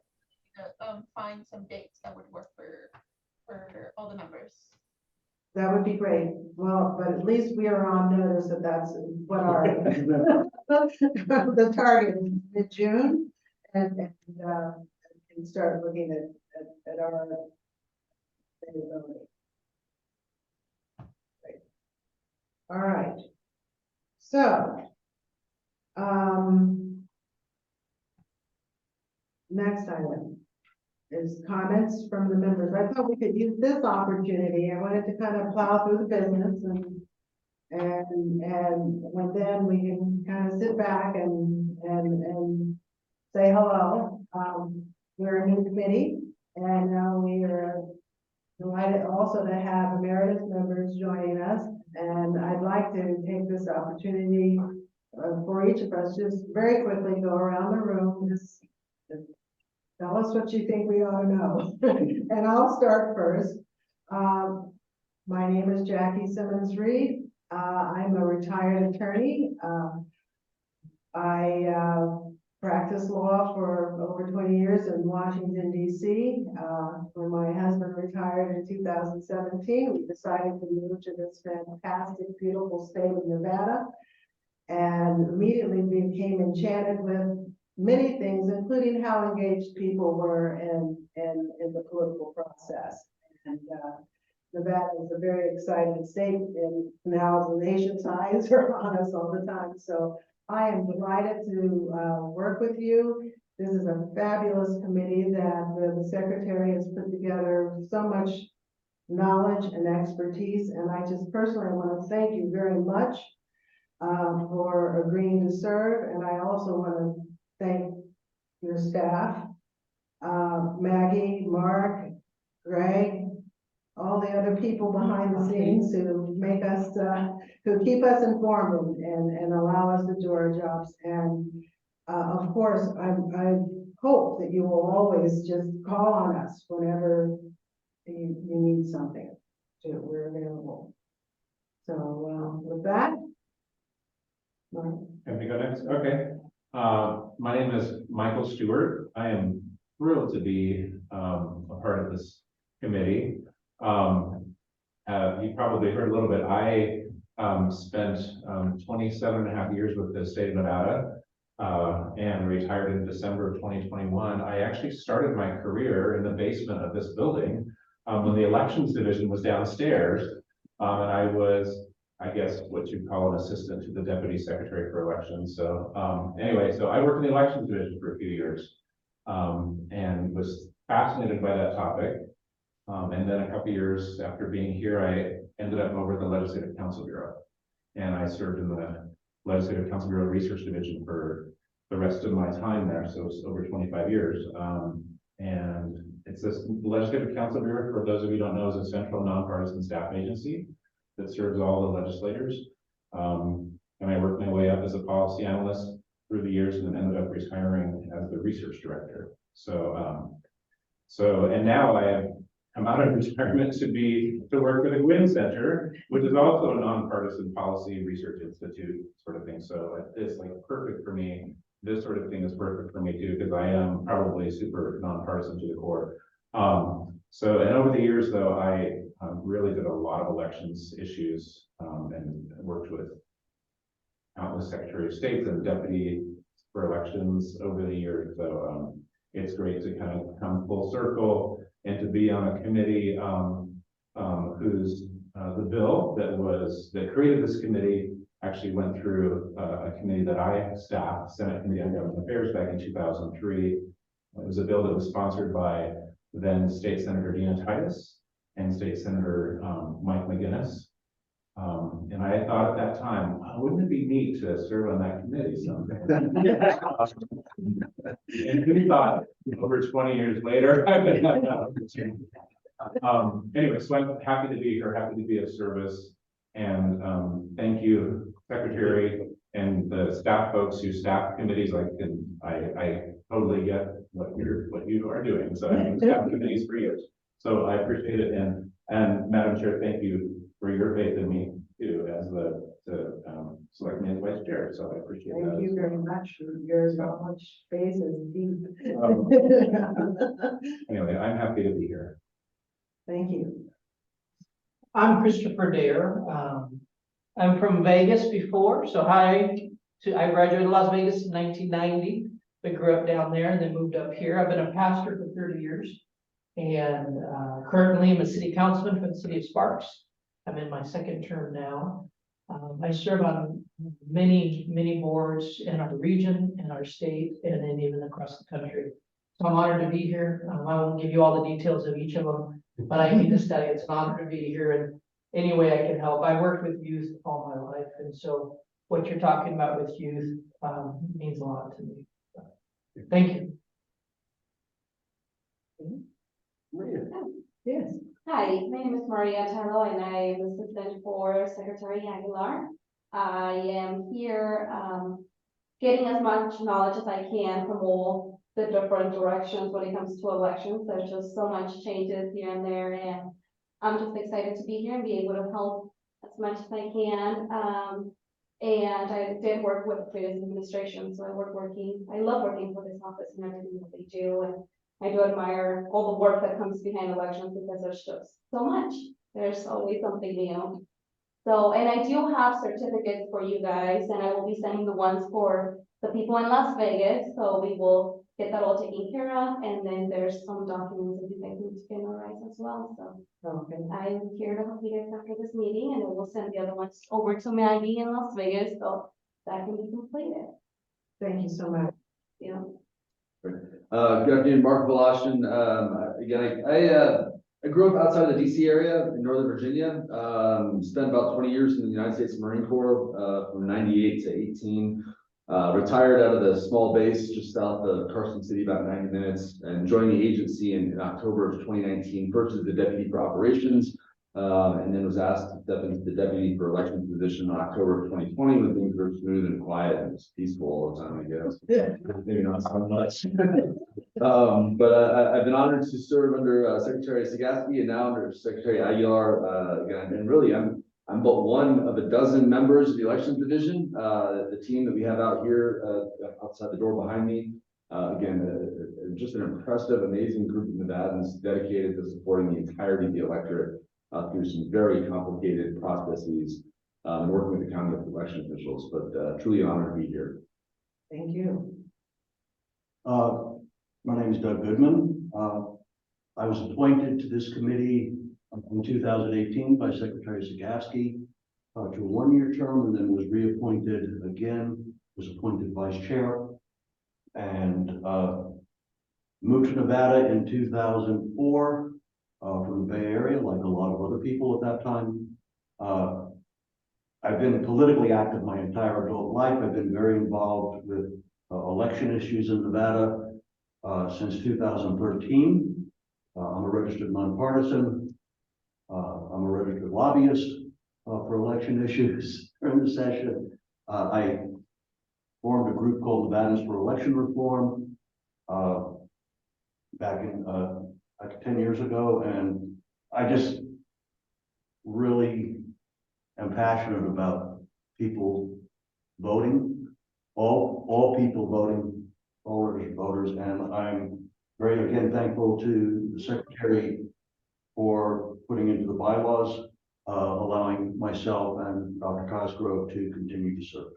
find some dates that would work for all the members. That would be great. Well, but at least we are on notice that that's what our the target is mid-June, and start looking at our availability. Great. All right. So, next item is comments from the members. I thought we could use this opportunity. I wanted to kind of plow through the business and then we can kind of sit back and say hello. We're a new committee, and now we are delighted also to have emeritus members joining us. And I'd like to take this opportunity for each of us, just very quickly go around the room, just tell us what you think we ought to know. And I'll start first. My name is Jackie Simmons Reed. I'm a retired attorney. I practiced law for over 20 years in Washington, D.C. When my husband retired in 2017, we decided to move to this fantastic, beautiful state of Nevada, and immediately became enchanted with many things, including how engaged people were in the political process. And Nevada is a very exciting state, and now the nation's eyes are on us all the time. So I am delighted to work with you. This is a fabulous committee that the secretary has put together so much knowledge and expertise. And I just personally want to thank you very much for agreeing to serve. And I also want to thank your staff, Maggie, Mark, Greg, all the other people behind the scenes who make us, who keep us informed and allow us to do our jobs. And of course, I hope that you will always just call on us whenever you need something. We're available. So with that, Mark. Can we go next? Okay. My name is Michael Stewart. I am thrilled to be a part of this committee. You probably heard a little bit. I spent 27 and a half years with the state of Nevada and retired in December of 2021. I actually started my career in the basement of this building when the elections division was downstairs. And I was, I guess, what you'd call an assistant to the deputy secretary for elections. So anyway, so I worked in the elections division for a few years and was fascinated by that topic. And then a couple years after being here, I ended up over the Legislative Council Bureau. And I served in the Legislative Council Bureau Research Division for the rest of my time there. So it's over 25 years. And it's this Legislative Council Bureau, for those of you who don't know, is a central nonpartisan staff agency that serves all the legislators. And I worked my way up as a policy analyst through the years and then ended up retiring as the research director. So, and now I have come out of retirement to work at the Gwynn Center, which is also a nonpartisan policy research institute sort of thing. So it's like perfect for me this sort of thing is perfect for me too, because I am probably super nonpartisan to the core. So, and over the years though, I really did a lot of elections issues, and worked with countless Secretary of States and deputy for elections over the years. So, it's great to kind of come full circle and to be on a committee, whose, the bill that created this committee actually went through a committee that I staffed, Senate Committee on Government Affairs, back in 2003. It was a bill that was sponsored by then State Senator Dina Titus and State Senator Mike McGinnis. And I thought at that time, wouldn't it be neat to serve on that committee someday? And who thought over 20 years later, I would have that opportunity. Anyway, so I'm happy to be here, happy to be of service. And thank you, Secretary, and the staff folks who staff committees. I totally get what you are doing. So I've staffed committees for years. So I appreciate it. And Madam Chair, thank you for your faith in me too, as the select me as vice chair. So I appreciate that. Thank you very much. Your knowledge base is deep. Anyway, I'm happy to be here. Thank you. I'm Christopher Dare. I'm from Vegas before, so I graduated in Las Vegas in 1990, but grew up down there and then moved up here. I've been a pastor for 30 years. And currently I'm a city councilman for the city of Sparks. I'm in my second term now. I serve on many boards in our region, in our state, and then even across the country. So I'm honored to be here. I won't give you all the details of each of them, but I need to study. It's an honor to be here in any way I can help. I worked with youth all my life, and so what you're talking about with youth means a lot to me. Thank you. Yes. Hi, my name is Maria Taro and I am assistant for Secretary Aguilar. I am here getting as much knowledge as I can from all the different directions when it comes to elections. There's just so much changes here and there, and I'm just excited to be here and be able to help as much as I can. And I did work with the previous administration, so I love working for this office and everything that they do. And I do admire all the work that comes behind elections because there's just so much. There's always something new. So, and I do have certificates for you guys, and I will be sending the ones for the people in Las Vegas. So we will get that all taken care of. And then there's some documents that you guys need to finalize as well. So Okay. I'm here to help you guys after this meeting, and then we'll send the other ones over to Maggie in Las Vegas so that can be completed. Thank you so much. Yeah. Good afternoon, Mark Voloshin. Again, I grew up outside of the DC area in Northern Virginia. Spent about 20 years in the United States Marine Corps from 98 to 18. Retired out of the small base just south of Carson City, about 90 minutes, and joined the agency in October of 2019, first as the deputy for operations, and then was asked to step into the deputy for elections position in October of 2020 when things were smooth and quiet and it's peaceful all the time, I guess. Maybe not so much. But I've been honored to serve under Secretary Sagaski and now under Secretary Aguilar again. And really, I'm but one of a dozen members of the elections division. The team that we have out here outside the door behind me. Again, just an impressive, amazing group of Nevadans dedicated to supporting the entirety of the electorate through some very complicated processes and working with the county election officials. But truly honored to be here. Thank you. My name is Doug Goodman. I was appointed to this committee in 2018 by Secretary Sagaski to a one-year term, and then was reappointed again, was appointed vice chair, and moved to Nevada in 2004 from the Bay Area, like a lot of other people at that time. I've been politically active my entire adult life. I've been very involved with election issues in Nevada since 2013. I'm a registered nonpartisan. I'm a registered lobbyist for election issues during the session. I formed a group called Nevadans for Election Reform back in like 10 years ago, and I just really am passionate about people voting all people voting, voters, and I'm very, again, thankful to the secretary for putting into the bylaws, allowing myself and Dr. Cosgrove to continue to serve.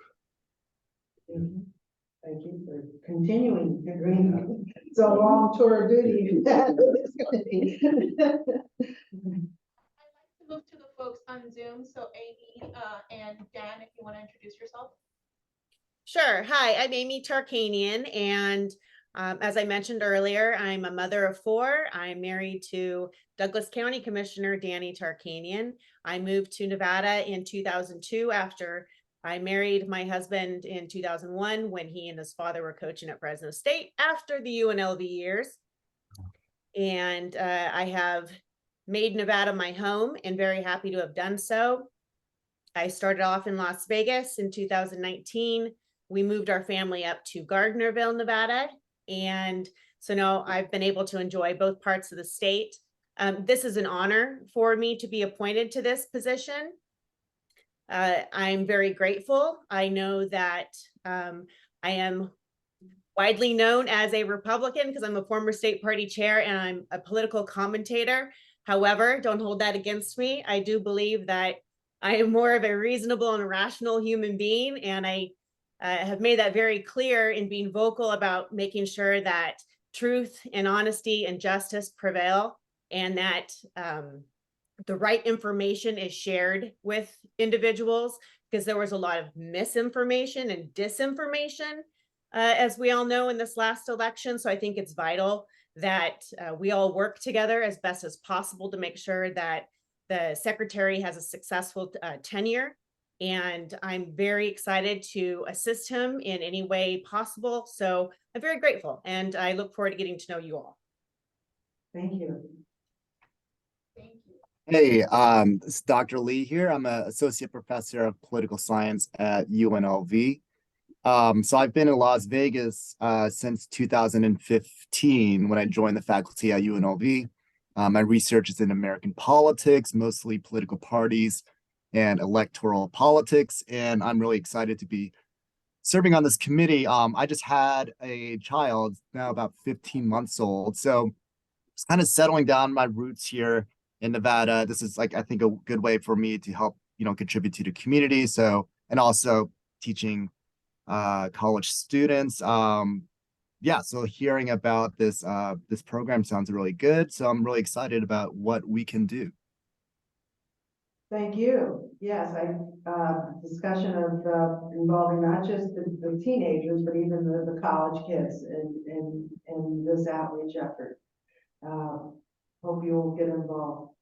Thank you for continuing your dream. It's a long tour of duty you've had with this committee. I'd like to move to the folks on Zoom. So Amy and Dan, if you want to introduce yourself. Sure. Hi, I'm Amy Tarkanian, and as I mentioned earlier, I'm a mother of 4. I'm married to Douglas County Commissioner Danny Tarkanian. I moved to Nevada in 2002 after I married my husband in 2001 when he and his father were coaching at Fresno State after the UNLV years. And I have made Nevada my home and very happy to have done so. I started off in Las Vegas in 2019. We moved our family up to Gardnerville, Nevada. And so now I've been able to enjoy both parts of the state. This is an honor for me to be appointed to this position. I'm very grateful. I know that I am widely known as a Republican because I'm a former state party chair and I'm a political commentator. However, don't hold that against me. I do believe that I am more of a reasonable and rational human being, and I have made that very clear in being vocal about making sure that truth and honesty and justice prevail, and that the right information is shared with individuals, because there was a lot of misinformation and disinformation, as we all know, in this last election. So I think it's vital that we all work together as best as possible to make sure that the secretary has a successful tenure. And I'm very excited to assist him in any way possible. So I'm very grateful, and I look forward to getting to know you all. Thank you. Thank you. Hey, this is Dr. Lee here. I'm an associate professor of political science at UNLV. So I've been in Las Vegas since 2015 when I joined the faculty at UNLV. My research is in American politics, mostly political parties and electoral politics, and I'm really excited to be serving on this committee. I just had a child, now about 15 months old, so it's kind of settling down my roots here in Nevada. This is, like, I think, a good way for me to help, contribute to the community. So, and also teaching college students. Yeah, so hearing about this this program sounds really good. So I'm really excited about what we can do. Thank you. Yes, discussion of involving not just the teenagers, but even the college kids in this outreach effort. Hope you will get involved.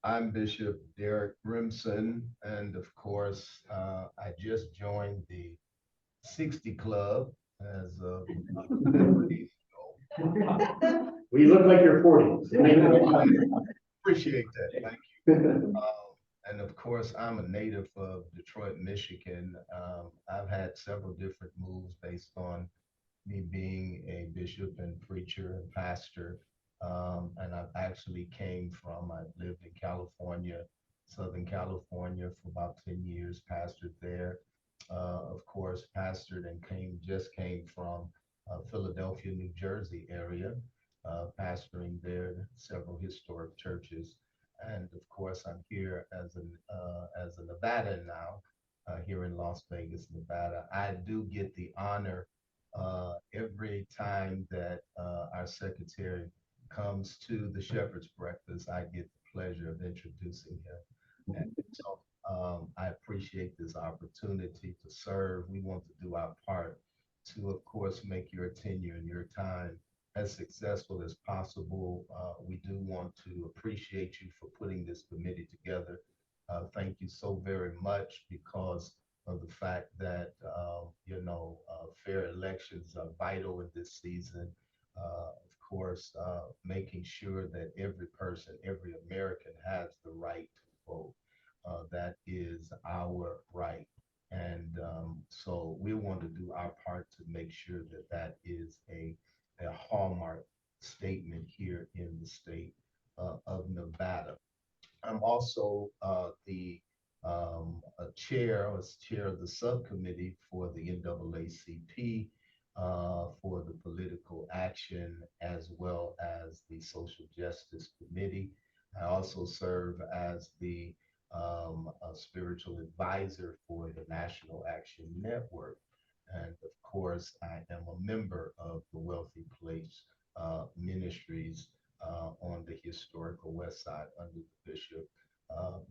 I'm Bishop Derek Grimson, and of course, I just joined the 60 Club as of We look like you're 40. Appreciate that. Thank you. And of course, I'm a native of Detroit, Michigan. I've had several different moves based on me being a bishop and preacher and pastor. And I've actually I've lived in California, Southern California for about 10 years, pastored there. Of course, pastored and just came from Philadelphia, New Jersey area, pastoring there, several historic churches. And of course, I'm here as a Nevadan now, here in Las Vegas, Nevada. I do get the honor every time that our secretary comes to the Shepherd's Breakfast, I get the pleasure of introducing him. And so I appreciate this opportunity to serve. We want to do our part to, of course, make your tenure and your time as successful as possible. We do want to appreciate you for putting this committee together. Thank you so very much, because of the fact that, fair elections are vital in this season. Of course, making sure that every person, every American has the right to vote. That is our right. And so we want to do our part to make sure that that is a hallmark statement here in the state of Nevada. I'm also the a chair, or chair of the subcommittee for the NAACP, for the political action, as well as the social justice committee. I also serve as the a spiritual advisor for the National Action Network. And of course, I am a member of the Wealthy Place Ministries on the historical West Side under the Bishop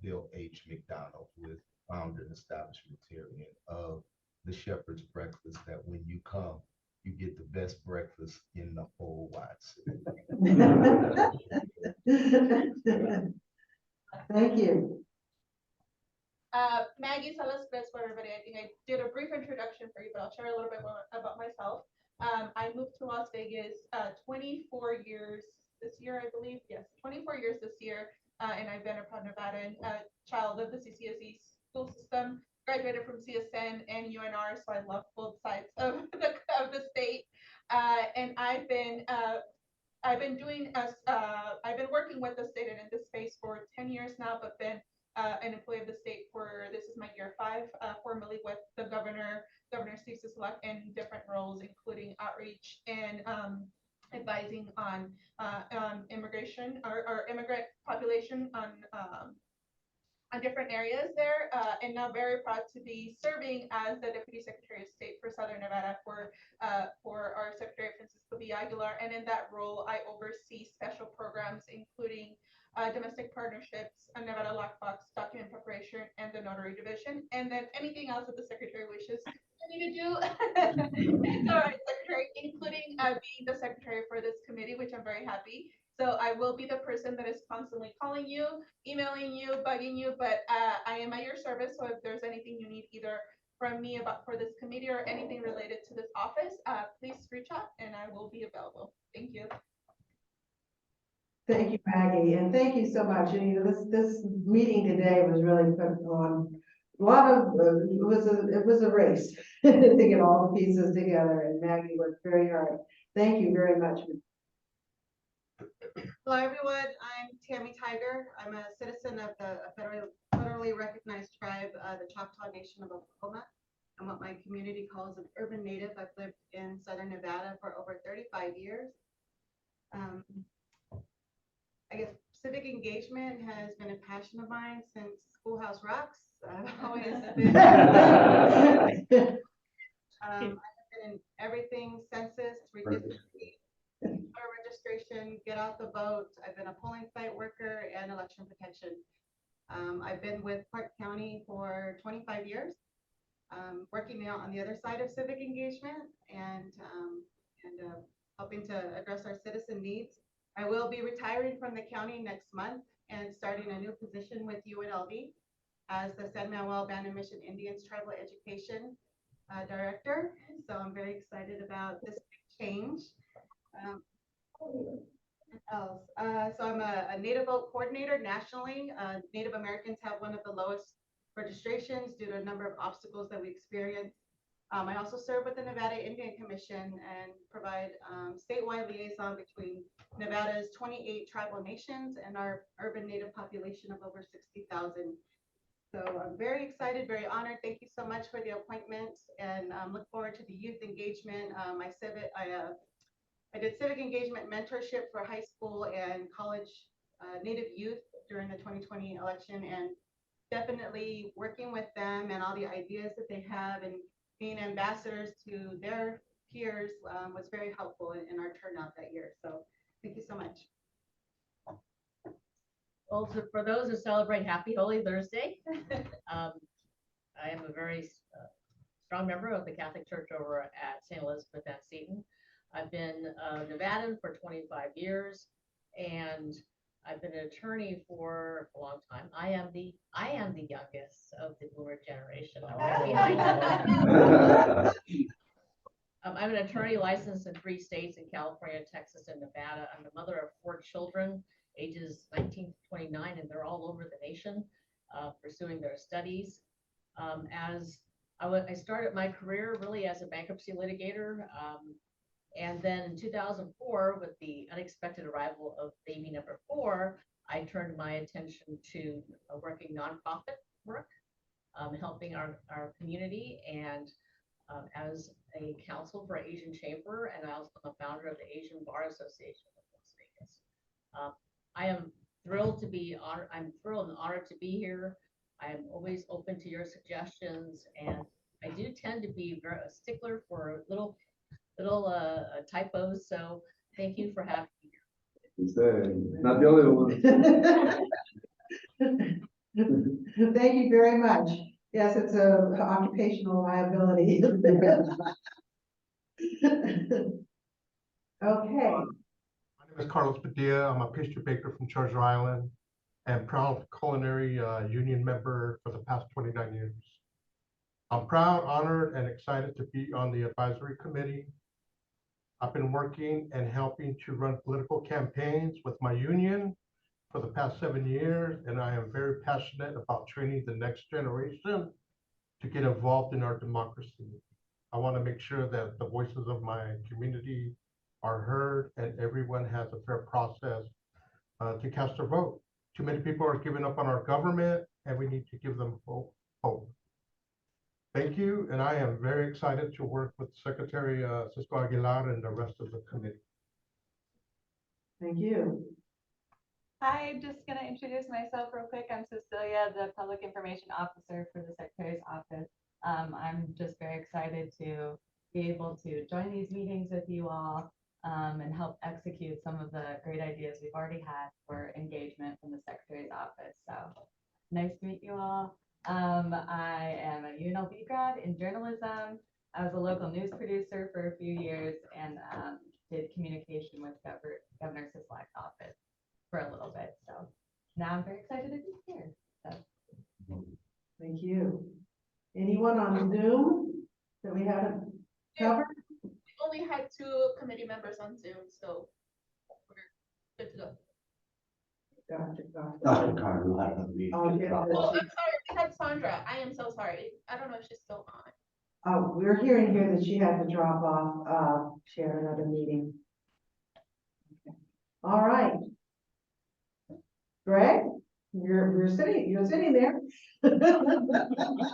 Bill H. McDonald, who is founder and establishmentarian of the Shepherd's Breakfast, that when you come, you get the best breakfast in the whole wide city. Thank you. Maggie Salas for everybody. I think I did a brief introduction for you, but I'll share a little bit more about myself. I moved to Las Vegas 24 years this year, I believe. Yes, 24 years this year. And I've been a proud Nevadan, child of the CCSE school system, graduated from CSN and UNR, so I love both sides of the state. And I've been working with the state and in this space for 10 years now, but been an employee of the state for, this is my year 5, formally with the Governor Steve Sisolak in different roles, including outreach and advising on immigration or immigrant population on different areas there, and now very proud to be serving as the Deputy Secretary of State for Southern Nevada for our Secretary Francisco V. Aguilar. And in that role, I oversee special programs, including domestic partnerships, a Nevada lockbox, document preparation, and the notary division, and then anything else that the Secretary wishes me to do. All right, Secretary, including being the Secretary for this committee, which I'm very happy. So I will be the person that is constantly calling you, emailing you, bugging you, but I am at your service. So if there's anything you need either from me for this committee or anything related to this office, please reach out and I will be available. Thank you. Thank you, Maggie, and thank you so much. And, you know, this meeting today was really put on a lot of, it was a race to get all the pieces together, and Maggie worked very hard. Thank you very much. Hello, everyone. I'm Tammy Tiger. I'm a citizen of the federally recognized tribe, the Choctaw Nation of Oklahoma. I'm what my community calls an urban native. I've lived in Southern Nevada for over 35 years. I guess civic engagement has been a passion of mine since Schoolhouse Rocks. I've always been, I've been in everything, census, redistricting, voter registration, get out the vote. I've been a polling site worker and election protection. I've been with Park County for 25 years, working now on the other side of civic engagement and helping to address our citizen needs. I will be retiring from the county next month and starting a new position with UNLV as the San Manuel Band and Mission Indians Tribal Education Director. So I'm very excited about this big change. So I'm a Native Vote Coordinator nationally. Native Americans have one of the lowest registrations due to a number of obstacles that we experience. I also serve with the Nevada Indian Commission and provide statewide liaison between Nevada's 28 tribal nations and our urban Native population of over 60,000. So I'm very excited, very honored. Thank you so much for the appointment, and look forward to the youth engagement. I did civic engagement mentorship for high school and college Native youth during the 2020 election, and definitely working with them and all the ideas that they have and being ambassadors to their peers was very helpful in our turnout that year. So thank you so much. Well, so for those who celebrate Happy Holy Thursday, I am a very strong member of the Catholic Church over at St. Elizabeth and Seton. I've been a Nevadan for 25 years, and I've been an attorney for a long time. I am the youngest of the Boomer generation. I'm an attorney licensed in 3 states, in California, Texas, and Nevada. I'm the mother of 4 children, ages 19 to 29, and they're all over the nation pursuing their studies. I started my career really as a bankruptcy litigator. And then in 2004, with the unexpected arrival of baby number 4, I turned my attention to working nonprofit work. helping our community, and as a counsel for Asian Chamber, and I also am a founder of the Asian Bar Association of Las Vegas. I am thrilled to be honored. I'm thrilled and honored to be here. I am always open to your suggestions, and I do tend to be a stickler for little typos. So thank you for having me here. Not the only one. Thank you very much. Yes, it's a occupational liability. Okay, My name is Carlos Padilla. I'm a pastry baker from Treasure Island and proud culinary union member for the past 29 years. I'm proud, honored, and excited to be on the advisory committee. I've been working and helping to run political campaigns with my union for the past 7 years, and I am very passionate about training the next generation to get involved in our democracy. I want to make sure that the voices of my community are heard and everyone has a fair process to cast their vote. Too many people are giving up on our government, and we need to give them hope. Thank you, and I am very excited to work with Secretary Cisco Aguilar and the rest of the committee. thank you. I'm just going to introduce myself real quick. I'm Cecilia, the Public Information Officer for the Secretary's Office. I'm just very excited to be able to join these meetings with you all and help execute some of the great ideas we've already had for engagement from the Secretary's Office. So nice to meet you all. I am a UNLV grad in journalism. I was a local news producer for a few years and did communication with Governor Sisolak's office for a little bit. So now I'm very excited to be here. So. Thank you. Anyone on Zoom that we haven't covered? We only had 2 committee members on Zoom, so we're good to go. Dr. Carter will have a meeting. Oh, yeah. Oh, I'm sorry, we had Sandra. I am so sorry. I don't know if she's still on. Oh, we're hearing here that she had to drop off, share another meeting. Okay. All right. Greg, you're sitting there.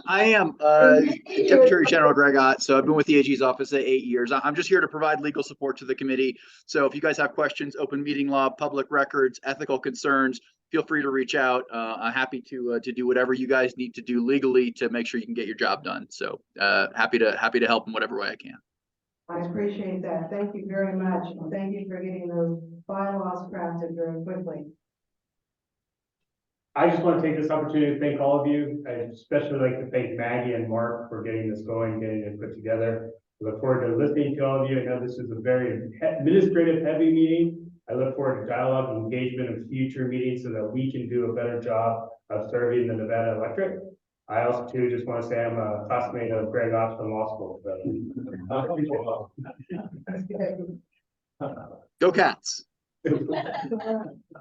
I am Deputy General Greg Ott. So I've been with the AG's office at 8 years. I'm just here to provide legal support to the committee. So if you guys have questions, open meeting law, public records, ethical concerns, feel free to reach out. I'm happy to do whatever you guys need to do legally to make sure you can get your job done. So happy to help in whatever way I can. I appreciate that. Thank you very much. And thank you for getting those bylaws crafted very quickly. I just want to take this opportunity to thank all of you. I'd especially like to thank Maggie and Mark for getting this going, getting it put together. I look forward to listening to all of you. I know this is a very administrative heavy meeting. I look forward to dialogue and engagement in future meetings so that we can do a better job of serving the Nevada electorate. I also too just want to say I'm a classmate of Greg Ott from law school. Go Cats.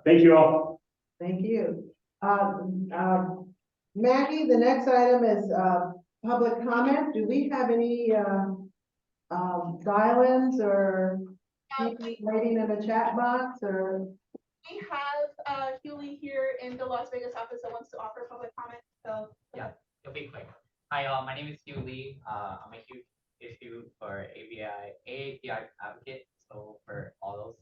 Thank you all. Thank you. Maggie, the next item is public comment. Do we have any dial-ins or people waiting in the chat box or? We have Huey here in the Las Vegas office that wants to offer public comment. So yeah, it'll be quick. Hi, my name is Hugh Lee. I'm a huge issue for AAPI advocate. So for all those.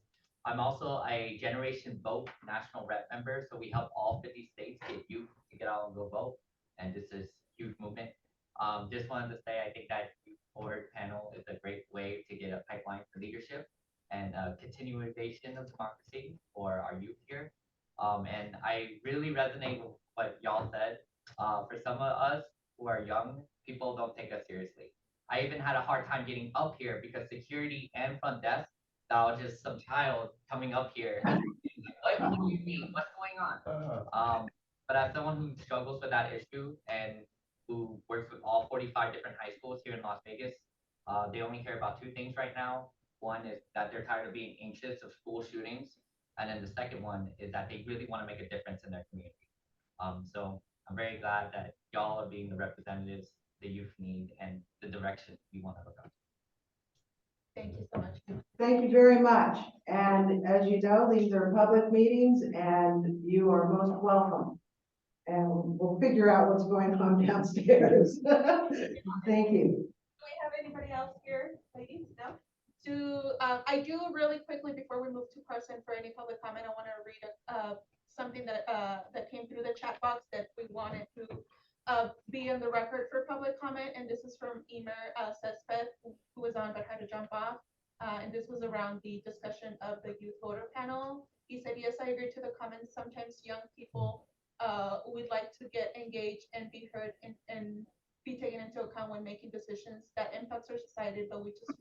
I'm also a Generation Vote national rep member, so we help all 50 states get youth to get out and go vote, and this is a huge movement. Just wanted to say I think that youth board panel is a great way to get a pipeline for leadership and continuation of democracy for our youth here. And I really resonate with what y'all said. For some of us who are young, people don't take us seriously. I even had a hard time getting up here because security and front desk, that was just some child coming up here. What do you mean? What's going on? But as someone who struggles with that issue and who works with all 45 different high schools here in Las Vegas, they only care about 2 things right now. One is that they're tired of being anxious of school shootings. And then the second one is that they really want to make a difference in their community. So I'm very glad that y'all are being the representatives the youth need and the direction we want to look at. thank you so much. Thank you very much. And as you know, these are public meetings and you are most welcome. and we'll figure out what's going on downstairs. Thank you. Do we have anybody else here, ladies? No? I do really quickly before we move to person for any public comment, I want to read something that came through the chat box that we wanted to be in the record for public comment, and this is from Emer Sespeth, who was on but had to jump off. And this was around the discussion of the youth voter panel. He said, yes, I agree to the comments. Sometimes young people would like to get engaged and be heard and be taken into account when making decisions that impacts our society, but we just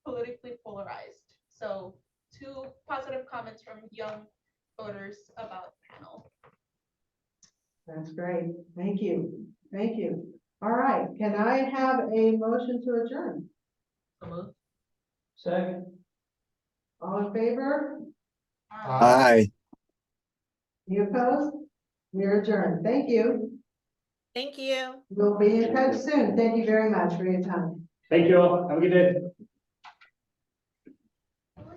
politically polarized. So 2 positive comments from young voters about the panel. That's great. Thank you. Thank you. All right. Can I have a motion to adjourn? Second. All in favor? Aye. You opposed? We're adjourned. Thank you. Thank you. We'll be in touch soon. Thank you very much for your time. Thank you all. Have a good day.